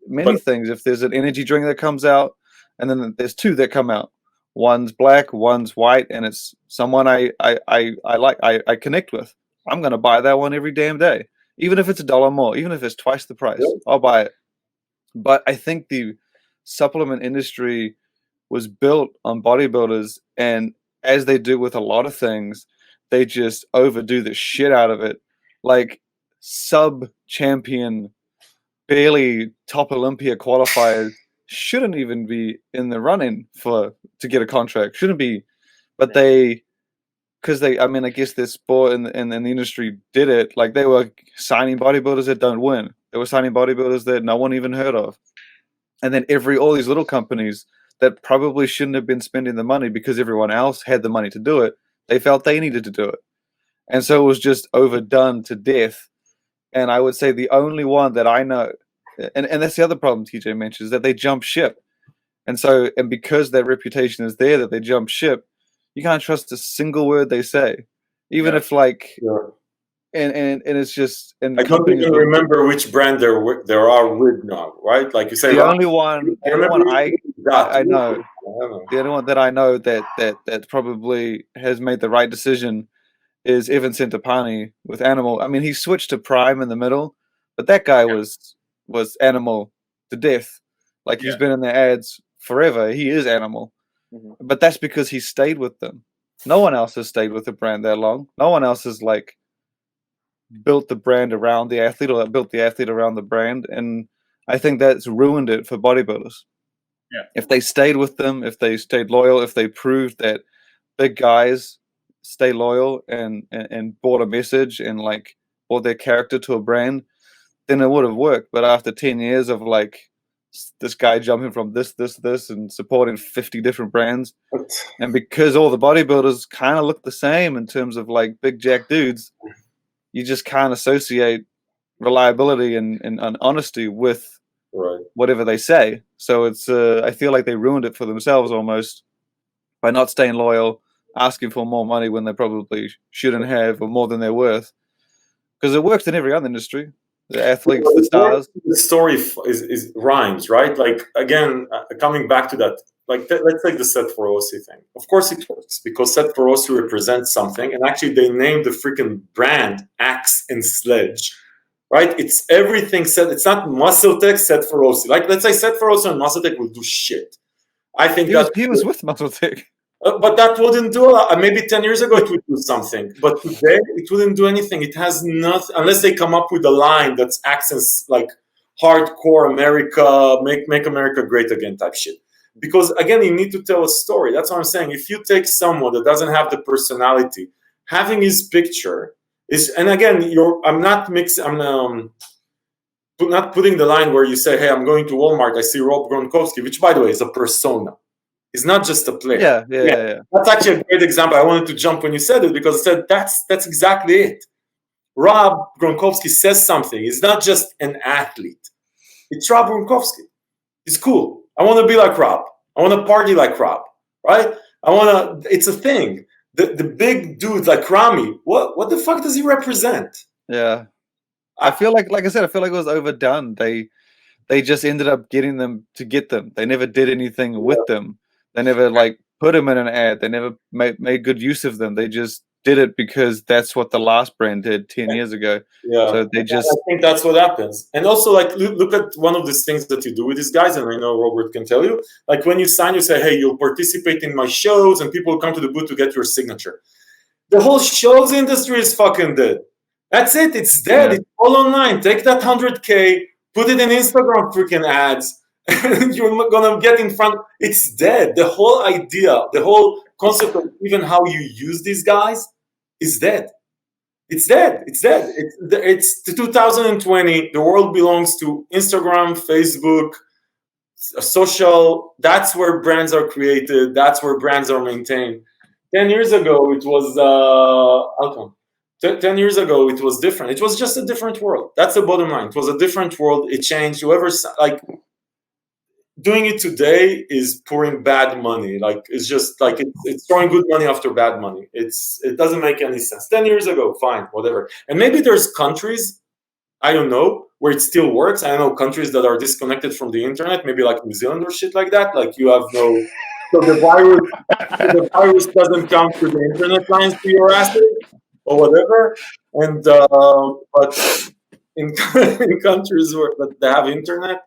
many things. If there's an energy drink that comes out, and then there's two that come out, one's black, one's white, and it's someone I like, I connect with. I'm gonna buy that one every damn day, even if it's $1 more, even if it's twice the price. Yeah. I'll buy it. But I think the supplement industry was built on bodybuilders, and as they do with a lot of things, they just overdo the shit out of it. Like sub-champion, barely top Olympia qualifiers shouldn't even be in the running to get a contract. Shouldn't be, but I guess their sport and the industry did it. Like they were signing bodybuilders that don't win. They were signing bodybuilders that no one even heard of. And then all these little companies that probably shouldn't have been spending the money because everyone else had the money to do it, they felt they needed to do it. And so it was just overdone to death. And I would say the only one that I know, and that's the other problem TJ mentions, is that they jump ship. And because their reputation is there that they jump ship, you can't trust a single word they say. Even if and it's just, and I don't even remember which brand there are with now, right? Like you say, the only one I know, the only one that I know that probably has made the right decision is Evan Centopani with Animal. I mean, he switched to Prime in the middle, but that guy was Animal to death. Like he's been in their ads forever. He is Animal, but that's because he stayed with them. No one else has stayed with the brand that long. No one else has like built the brand around the athlete or built the athlete around the brand. And I think that's ruined it for bodybuilders. Yeah. If they stayed with them, if they stayed loyal, if they proved that big guys stay loyal and bought a message and like bought their character to a brand, then it would have worked. But after 10 years of like this guy jumping from this and supporting 50 different brands, and because all the bodybuilders kind of look the same in terms of like big jack dudes, you just can't associate reliability and honesty with whatever they say. So it's I feel like they ruined it for themselves almost by not staying loyal, asking for more money when they probably shouldn't have, or more than they're worth. Because it works in every other industry. The athletes, the stars. The story is rhymes, right? Like, again, coming back to that, like, let's take the Seth Ferosi thing. Of course it works, because Seth Ferosi represents something, and actually they named the freaking brand Axe and Sledge, right? It's everything said. It's not MuscleTech, Seth Ferosi. Like, let's say Seth Ferosi and MuscleTech will do shit. I think he was with MuscleTech. But that wouldn't do a lot. Maybe 10 years ago it would do something. But today it wouldn't do anything. It has nothing, unless they come up with a line that's accents like hardcore America, make America great again type shit. Because again, you need to tell a story. That's what I'm saying. If you take someone that doesn't have the personality, having his picture is, and again, I'm not putting the line where you say, hey, I'm going to Walmart, I see Rob Gronkowski, which by the way is a persona. He's not just a player. Yeah. That's actually a great example. I wanted to jump when you said it, because I said that's exactly it. Rob Gronkowski says something. He's not just an athlete. It's Rob Gronkowski. He's cool. I want to be like Rob. I want to party like Rob. Right? It's a thing. The big dudes like Rami, what the fuck does he represent? Yeah. I feel like I said, it was overdone. They just ended up getting them to get them. They never did anything with them. They never put them in an ad. They never made good use of them. They just did it because that's what the last brand did 10 years ago. Yeah. So they just. I think that's what happens. And also, like, look at one of these things that you do with these guys, and I know Robert can tell you. Like, when you sign, you say, hey, you'll participate in my shows, and people will come to the booth to get your signature. The whole shows industry is fucking dead. That's it. It's dead. Yeah. It's all online. Take that 100K, put it in Instagram freaking ads. You're gonna get in front. It's dead. The whole idea, the whole concept of even how you use these guys is dead. It's dead. It's dead. It's 2020. The world belongs to Instagram, Facebook, social. That's where brands are created. That's where brands are maintained. 10 years ago, it was 10 years ago, it was different. It was just a different world. That's the bottom line. It was a different world. It changed. Doing it today is pouring bad money. Like, it's just like it's throwing good money after bad money. It doesn't make any sense. 10 years ago, fine, whatever. And maybe there's countries, I don't know, where it still works. I know countries that are disconnected from the internet, maybe like New Zealand or shit like that. Like, you have no, so the virus doesn't come through the internet lines to your asset or whatever. And but in countries where they have internet,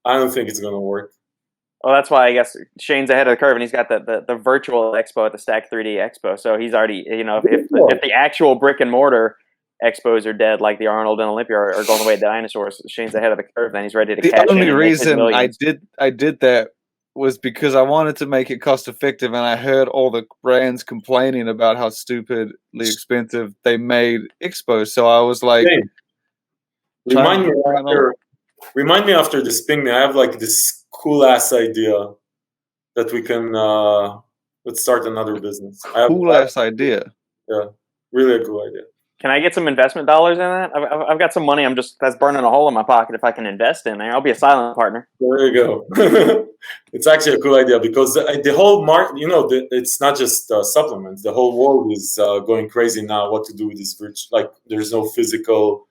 I don't think it's going to work. Well, that's why I guess Shane's ahead of the curve, and he's got the virtual expo at the Stack 3D Expo. So he's already, if the actual brick and mortar expos are dead, like the Arnold and Olympia are going away dinosaurs, Shane's ahead of the curve. Then he's ready to catch. The only reason I did that was because I wanted to make it cost effective, and I heard all the brands complaining about how stupidly expensive they made expos. So I was like, Remind me after this ping me. I have like this cool ass idea that we can let's start another business. Cool ass idea. Yeah, really a cool idea. Can I get some investment dollars in that? I've got some money. That's burning a hole in my pocket. If I can invest in there, I'll be a silent partner. There you go. It's actually a cool idea because the whole market, it's not just supplements. The whole world is going crazy now. What to do with this virtual? Like, there's no physical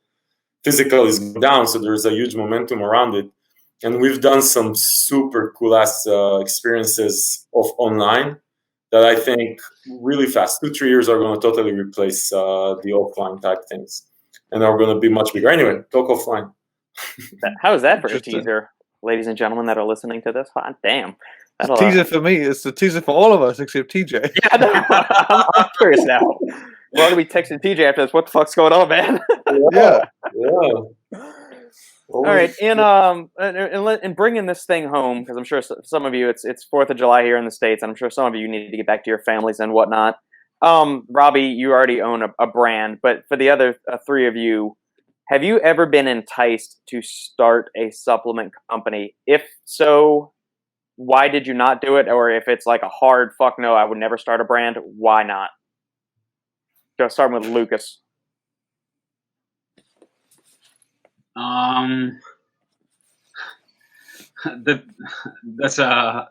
is down, so there's a huge momentum around it. And we've done some super cool ass experiences of online that I think really fast, 2-3 years are going to totally replace the offline type things, and are going to be much bigger. Anyway, talk offline. How is that for a teaser, ladies and gentlemen that are listening to this? Hot damn. It's a teaser for me. It's a teaser for all of us except TJ. Yeah, I'm curious now. We're going to be texting TJ after this. What the fuck's going on, man? Yeah. All right, in bringing this thing home, because I'm sure some of you, it's 4th of July here in the States, and I'm sure some of you need to get back to your families and whatnot. Robbie, you already own a brand, but for the other three of you, have you ever been enticed to start a supplement company? If so, why did you not do it? Or if it's like a hard fuck no, I would never start a brand, why not? Go starting with Lukasz. That's a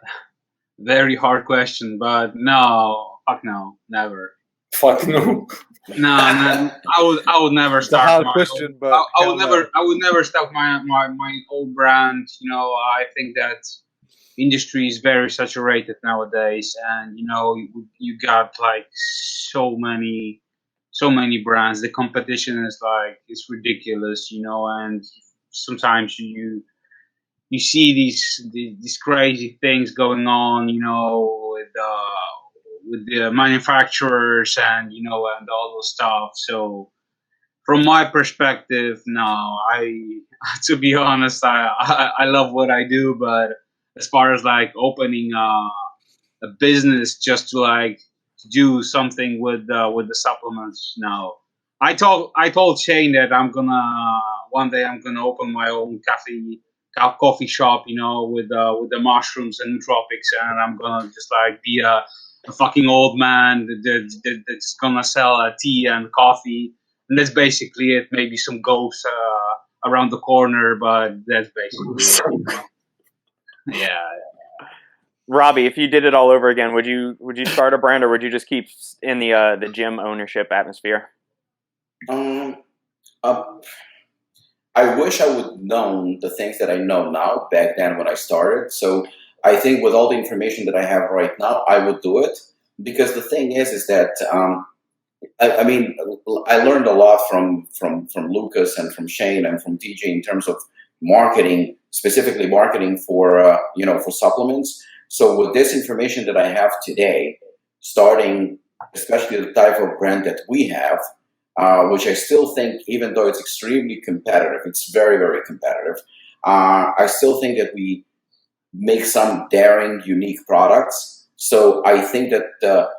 very hard question, but no, fuck no, never. Fuck no. No, I would never It's a start hard my question, own. but I would hell never. no. I would never start my own brand. You know, I think that industry is very saturated nowadays, and you know, you got like so many brands. The competition is like it's ridiculous. You know, and sometimes you see these crazy things going on. You know, with the manufacturers and you know and all those stuff. So from my perspective, no, I to be honest, I love what I do, but as far as like opening a business just to like do something with the supplements, no. I told Shane that I'm gonna one day I'm gonna open my own coffee shop, you know, with the mushrooms and nootropics, and I'm gonna just like be a fucking old man that's gonna sell tea and coffee, and that's basically it. Maybe some ghosts around the corner, but that's basically it. Yeah. Robbie, if you did it all over again, would you start a brand, or would you just keep in the gym ownership atmosphere? I wish I would known the things that I know now back then when I started. So I think with all the information that I have right now, I would do it, because the thing is that I mean, I learned a lot from Lukasz and from Shane and from TJ in terms of marketing, specifically marketing for for supplements. So with this information that I have today, starting especially the type of brand that we have, which I still think, even though it's extremely competitive, it's very, very competitive. I still think that we make some daring, unique products. So I think that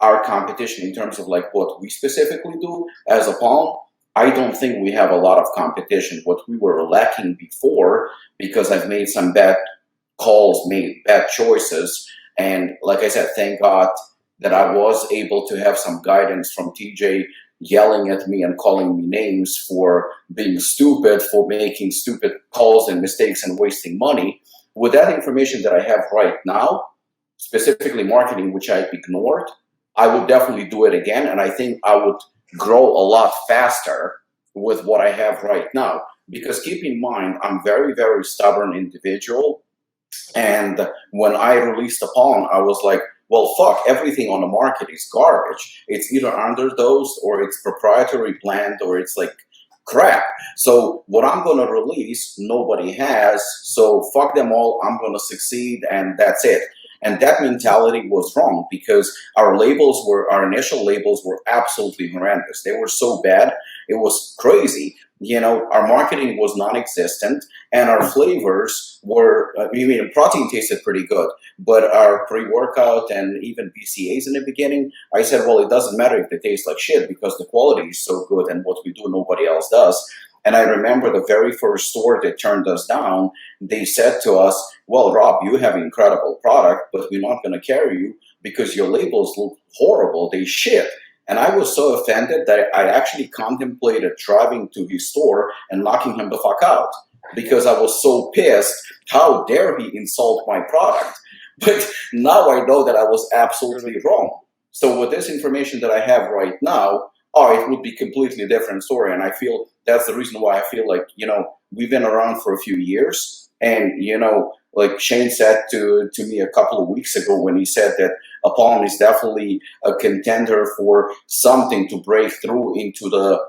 our competition in terms of like what we specifically do as Apollon, I don't think we have a lot of competition. What we were lacking before, because I've made some bad calls, made bad choices, and like I said, thank God that I was able to have some guidance from TJ yelling at me and calling me names for being stupid, for making stupid calls and mistakes and wasting money. With that information that I have right now, specifically marketing, which I ignored, I would definitely do it again. And I think I would grow a lot faster with what I have right now. Because keep in mind, I'm very, very stubborn individual. And when I released Apollon, I was like, well, fuck, everything on the market is garbage. It's either underdosed or it's proprietary blend or it's like crap. So what I'm going to release, nobody has. So fuck them all. I'm going to succeed and that's it. And that mentality was wrong, because our initial labels were absolutely horrendous. They were so bad. It was crazy. You know, our marketing was non-existent, and our flavors were, protein tasted pretty good, but our pre-workout and even BCAAs in the beginning, I said, well, it doesn't matter if they taste like shit, because the quality is so good, and what we do, nobody else does. And I remember the very first store that turned us down, they said to us, well, Rob, you have an incredible product, but we're not going to carry you because your labels look horrible. They shit. And I was so offended that I actually contemplated driving to his store and knocking him the fuck out, because I was so pissed. How dare he insult my product? But now I know that I was absolutely wrong. So with this information that I have right now, it would be a completely different story. And I feel that's the reason why I feel like, we've been around for a few years. And, like Shane said to me a couple of weeks ago, when he said that Apollon is definitely a contender for something to break through into the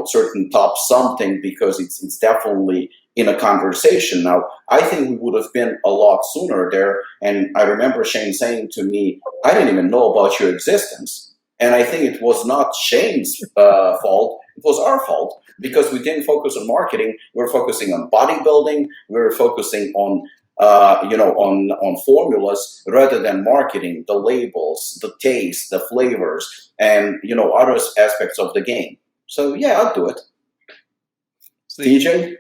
certain top something, because it's definitely in a conversation. Now, I think we would have been a lot sooner there. And I remember Shane saying to me, I didn't even know about your existence. And I think it was not Shane's fault. It was our fault, because we didn't focus on marketing. We were focusing on bodybuilding. We were focusing on, on formulas rather than marketing, the labels, the taste, the flavors, and, other aspects of the game. So, yeah, I'll do it. TJ?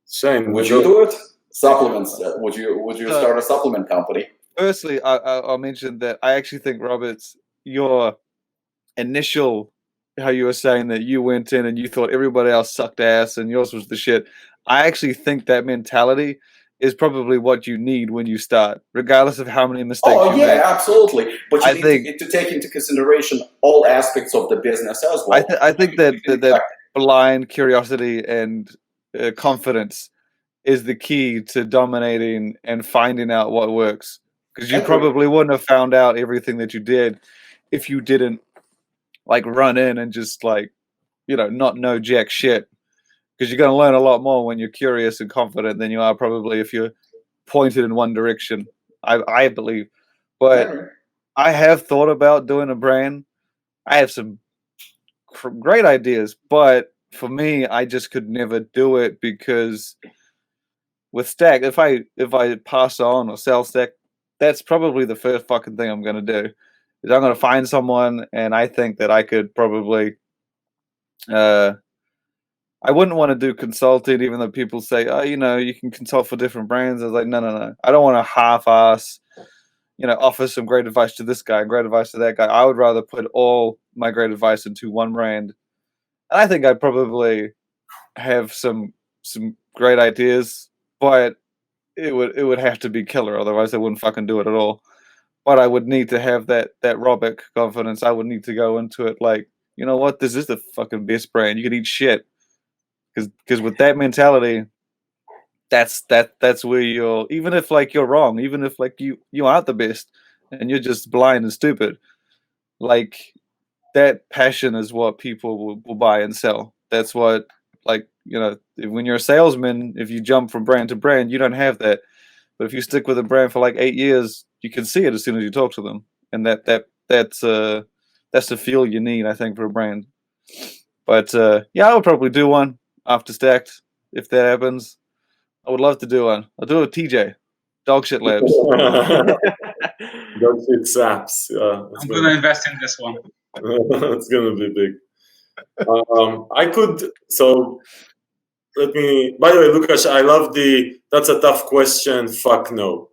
Shane, would you do it? Supplements. Would you start a supplement company? Firstly, I'll mention that I actually think, Roberts, your initial how you were saying that you went in and you thought everybody else sucked ass and yours was the shit. I actually think that mentality is probably what you need when you start, regardless of how many mistakes Oh you yeah, make. absolutely. But you I need to take into consideration all aspects of the business as well. I think that blind curiosity and confidence is the key to dominating and finding out what works. Because you probably wouldn't have found out everything that you did if you didn't like run in and just like, not know jack shit. Because you're going to learn a lot more when you're curious and confident than you are probably if you're pointed in one direction. I believe. But I have thought about doing a brand. I have some great ideas, but for me, I just could never do it because with Stack, if I pass on or sell Stack, that's probably the first fucking thing I'm gonna do. Is I'm gonna find someone, and I think that I could probably. I wouldn't want to do consulting, even though people say, "Oh, you can consult for different brands." I was like, no. I don't want to half-ass, offer some great advice to this guy and great advice to that guy. I would rather put all my great advice into one brand. And I think I'd probably have some great ideas, but it would have to be killer. Otherwise, I wouldn't fucking do it at all. But I would need to have that Robic confidence. I would need to go into it like, you know what, this is the fucking best brand. You can eat shit. Because with that mentality, that's where you're. Even if like you're wrong, even if like you aren't the best, and you're just blind and stupid, like that passion is what people will buy and sell. That's what, like, when you're a salesman, if you jump from brand to brand, you don't have that. But if you stick with a brand for like 8 years, you can see it as soon as you talk to them, and that's the feel you need, I think, for a brand. But yeah, I would probably do one after Stacked if that happens. I would love to do one. I'll do it with TJ, Dog Shit Labs. Dog Shit Saps. I'm gonna invest in this one. It's gonna be big. I could. So let me. By the way, Lukasz, I love the. That's a tough question. Fuck no.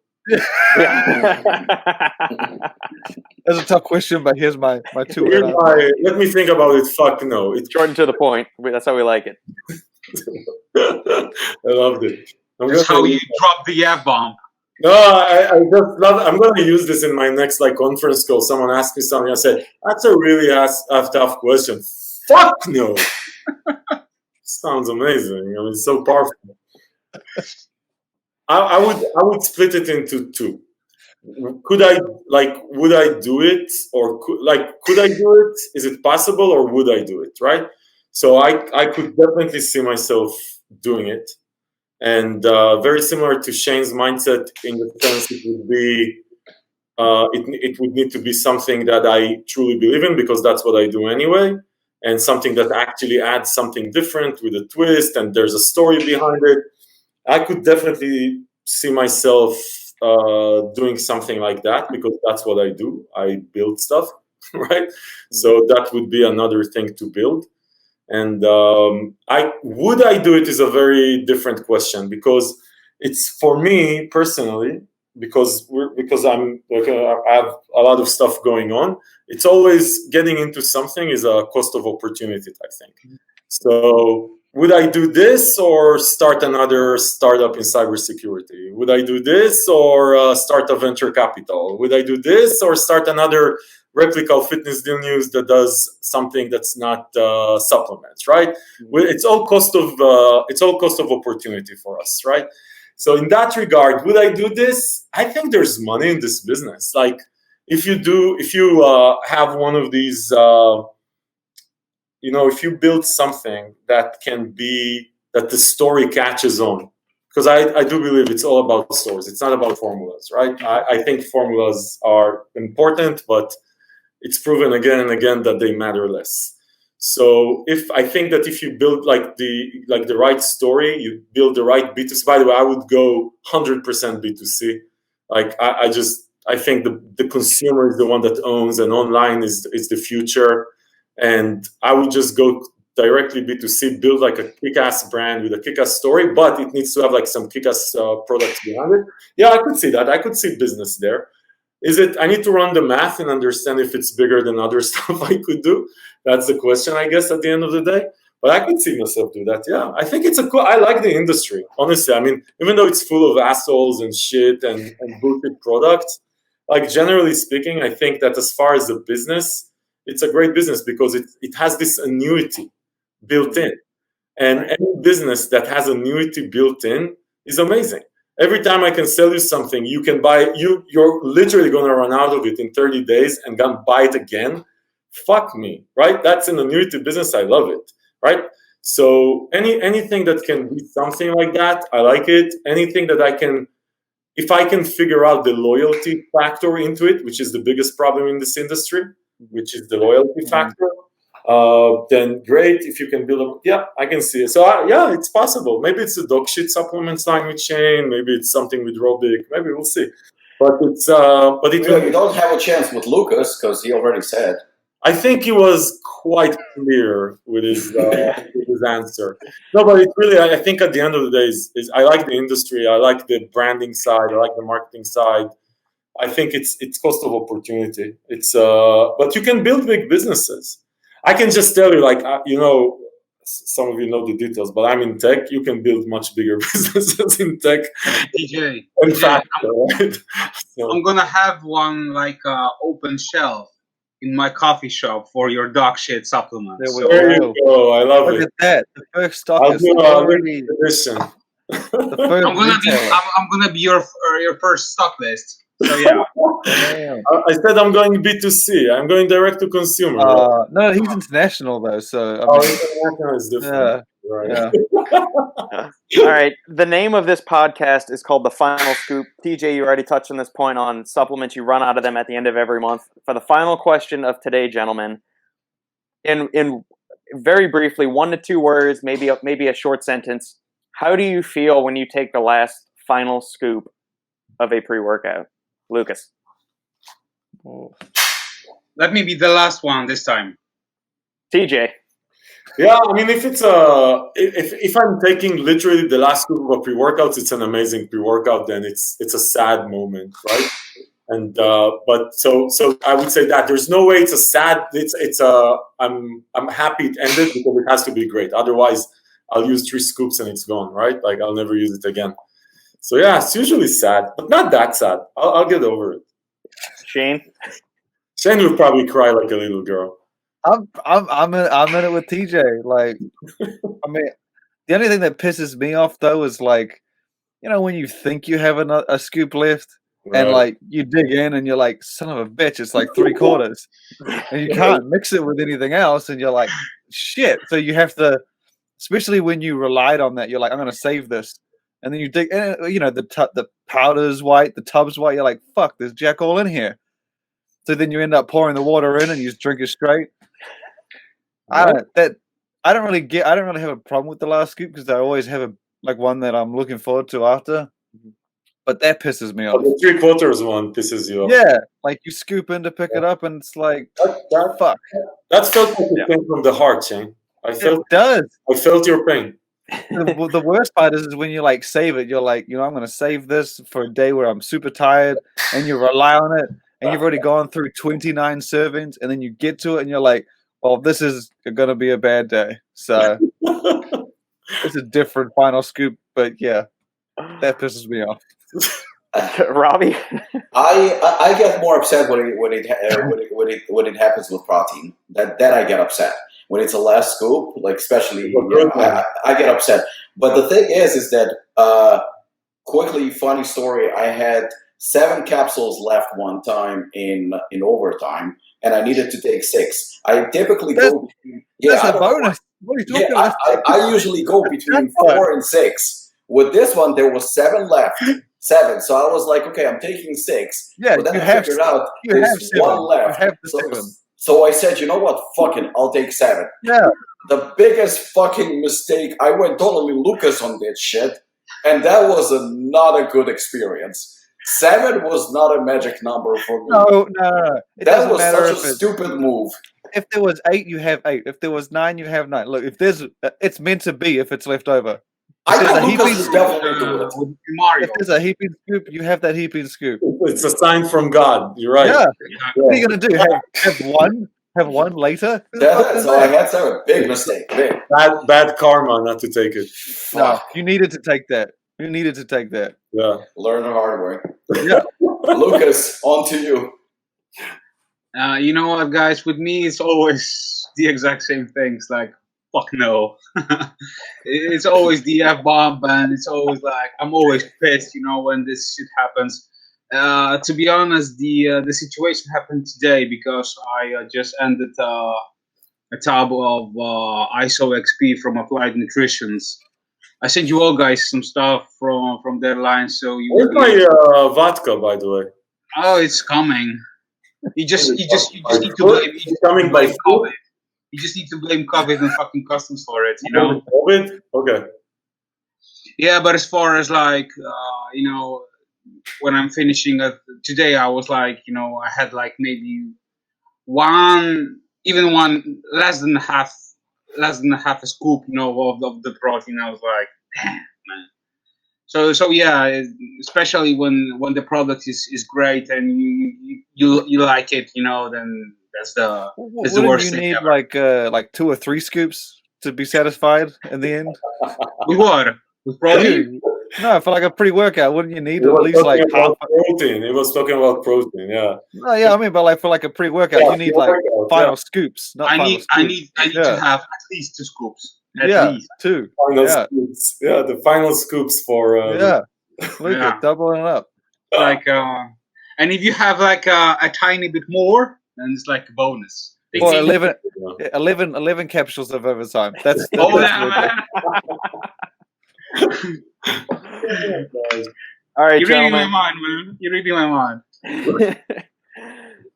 That's a tough question, but here's my two. Let me think about it. Fuck no. It's short and to the point. That's how we like it. I loved it. That's how you drop the F-bomb. No, I just love it. I'm going to use this in my next conference call. Someone asked me something. I said, that's a really tough question. Fuck no. Sounds amazing. It's so powerful. I would split it into two. Would I do it, or could I do it? Is it possible, or would I do it? Right. So I could definitely see myself doing it, and very similar to Shane's mindset in the sense it would be, it would need to be something that I truly believe in, because that's what I do anyway, and something that actually adds something different with a twist, and there's a story behind it. I could definitely see myself doing something like that, because that's what I do. I build stuff, right? So that would be another thing to build. And would I do it is a very different question, because it's, for me personally, because I'm I have a lot of stuff going on. It's always getting into something is a cost of opportunity, I think. So would I do this or start another startup in cybersecurity? Would I do this or start a venture capital? Would I do this or start another replica of Fitness Deal News that does something that's not supplements? Right? It's all cost of opportunity for us, right? So in that regard, would I do this? I think there's money in this business. Like if you have one of these. If you build something that the story catches on, because I do believe it's all about stories. It's not about formulas, right? I think formulas are important, but it's proven again and again that they matter less. So I think that if you build the right story, you build the right B2C. By the way, I would go 100% B2C. I think the consumer is the one that owns, and online is the future. And I would just go directly B2C, build a kick-ass brand with a kick-ass story, but it needs to have some kick-ass products behind it. Yeah, I could see that. I could see business there. Is it? I need to run the math and understand if it's bigger than other stuff I could do. That's the question, I guess, at the end of the day. But I can see myself do that. Yeah, I think it's a cool. I like the industry, honestly. I mean, even though it's full of assholes and shit and bullshit products, like generally speaking, I think that as far as the business, it's a great business because it has this annuity built in. And any business that has annuity built in is amazing. Every time I can sell you something, you can buy, you're literally going to run out of it in 30 days and gonna buy it again. Fuck me, right? That's an annuity business. I love it, right? So anything that can be something like that, I like it. Anything that if I can figure out the loyalty factor into it, which is the biggest problem in this industry, which is the loyalty factor, then great. If you can build up, yeah, I can see it. So yeah, it's possible. Maybe it's the dog shit supplements line with Shane. Maybe it's something with Robic. Maybe we'll see. But it's you don't have a chance with Lukasz because he already said. I think he was quite clear with his answer. No, but it really, I think at the end of the day, is I like the industry. I like the branding side. I like the marketing side. I think it's cost of opportunity. But you can build big businesses. I can just tell you, like, some of you know the details, but I'm in tech. You can build much bigger businesses in tech. DJ, In fact, right? So, I'm gonna have one like open shelf in my coffee shop for your dog shit supplements. there you go. I love Look it. at that. The first stock I'll is do already. edition. The first I'm gonna be your first stock list. So yeah. Damn. I said I'm going B2C. I'm going direct to consumer. No, he's international though, so I mean, International is different. Right. yeah. All right. The name of this podcast is called The Final Scoop. TJ, you already touched on this point on supplements. You run out of them at the end of every month. For the final question of today, gentlemen, in very briefly, 1 to 2 words, maybe a short sentence. How do you feel when you take the last final scoop of a pre-workout? Lukasz. Let me be the last one this time. TJ. Yeah, I mean, if it's if I'm taking literally the last scoop of pre-workouts, it's an amazing pre-workout. Then it's a sad moment, right? And but so I would say that there's no way it's a sad. I'm happy it ended because it has to be great. Otherwise, I'll use 3 scoops and it's gone, right? Like I'll never use it again. So yeah, it's usually sad, but not that sad. I'll get over it. Shane would probably cry like a little girl. I'm in it with TJ. Like, I mean, the only thing that pisses me off though is like, when you think you have a scoop left, and like you dig in and you're like, son of a bitch, it's like 3/4, and you can't mix it with anything else, and you're like, shit. So you have to, especially when you relied on that, you're like, I'm gonna save this. And then you dig, and the powder's white, the tub's white. You're like, fuck, there's jack all in here. So then you end up pouring the water in, and you just drink it straight. I don't really have a problem with the last scoop because I always have one that I'm looking forward to after. But that pisses me off. The 3/4 one pisses you off. Yeah, like you scoop in to pick it up, and it's like, fuck. That felt like it came from the heart, Shane. It does. I felt your pain. The worst part is when you like save it. You're like, I'm going to save this for a day where I'm super tired, and you rely on it, and you've already gone through 29 servings, and then you get to it, and you're like, well, this is going to be a bad day. So it's a different final scoop, but yeah, that pisses me off. Robbie. I get more upset when it happens with protein. That I get upset. When it's a last scoop, like especially, I get upset. But the thing is that quickly, funny story. I had 7 capsules left one time in overtime, and I needed to take 6. I typically go. That's a bonus. What are you talking about? I usually go between 4 and 6. With this one, there was 7 left. 7. So I was like, okay, I'm taking 6. Yeah, but then I figured out there's 1 left. So I said, you know what? Fucking, I'll take 7. Yeah. The biggest fucking mistake. I went totally Lukasz on this shit, and that was not a good experience. 7 was not a magic number for me. No. That was such a stupid move. If there was 8, you have 8. If there was 9, you have 9. Look, it's meant to be if it's left over. I there's know a Lukasz heaping is definitely do it. with Mario. If there's a heaping scoop, you have that heaping scoop. It's a sign from God. You're right. Yeah. Yeah. What are you gonna do? Have one? Have one later? Who the fuck That's does all I that? had. So a big mistake. Big. Bad karma not to take it. No, Fuck. you needed to take that. You needed to take that. Yeah. Learn the hard way. Yeah. Lukasz, on to you. You know what, guys? With me, it's always the exact same things. Like, fuck no. It's always the F-bomb, and it's always like, I'm always pissed, you know, when this shit happens. To be honest, the situation happened today because I just ended a tab of ISO XP from Applied Nutritions. I sent you all guys some stuff from their line, so you. Where's my vodka, by the way? Oh, it's coming. You just need to blame. You just coming by blame COVID. You just need to blame COVID and fucking customs for it, you know. COVID? Okay. Yeah, but as far as like, you know, when I'm finishing today, I was like, you know, I had like maybe one, less than half a scoop, you know, of the protein. I was like, damn, man. So yeah, especially when the product is great and you like it, you know, then that's the worst you thing need ever. like 2 or 3 scoops to be satisfied in the end? With what? With protein? No, for like a pre-workout, wouldn't you need He at was least like talking half? about protein. He was talking about protein. Yeah. No, yeah, I mean, but like for like a pre-workout, Yeah, you need like pre-workout, final yeah. scoops, not I final need scoops. to have at least 2 scoops. At Yeah, least. 2. Final Yeah. scoops. Yeah, the final scoops for. Yeah, look Yeah. at doubling it up. Like and if you have like a tiny bit more, then it's like a bonus. Or It's 11 capsules of overtime. That's oh, that's yeah, legit. man. All right, You're reading my gentlemen. mind, man. You're reading my mind.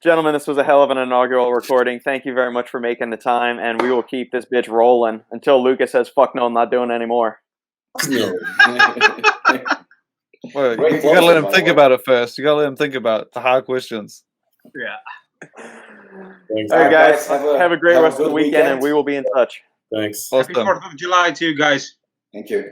Gentlemen, this was a hell of an inaugural recording. Thank you very much for making the time, and we will keep this bitch rolling until Lukasz says, fuck no, I'm not doing it anymore. No. Well, Great you gotta closing, let him by think the way. about it first. You gotta let him think about it. The hard questions. Yeah. Thanks. All right, guys. guys, Have a great have a rest of the good weekend, weekend. and we will be in touch. Thanks. Happy Awesome. 4th of July to you guys. Thank you.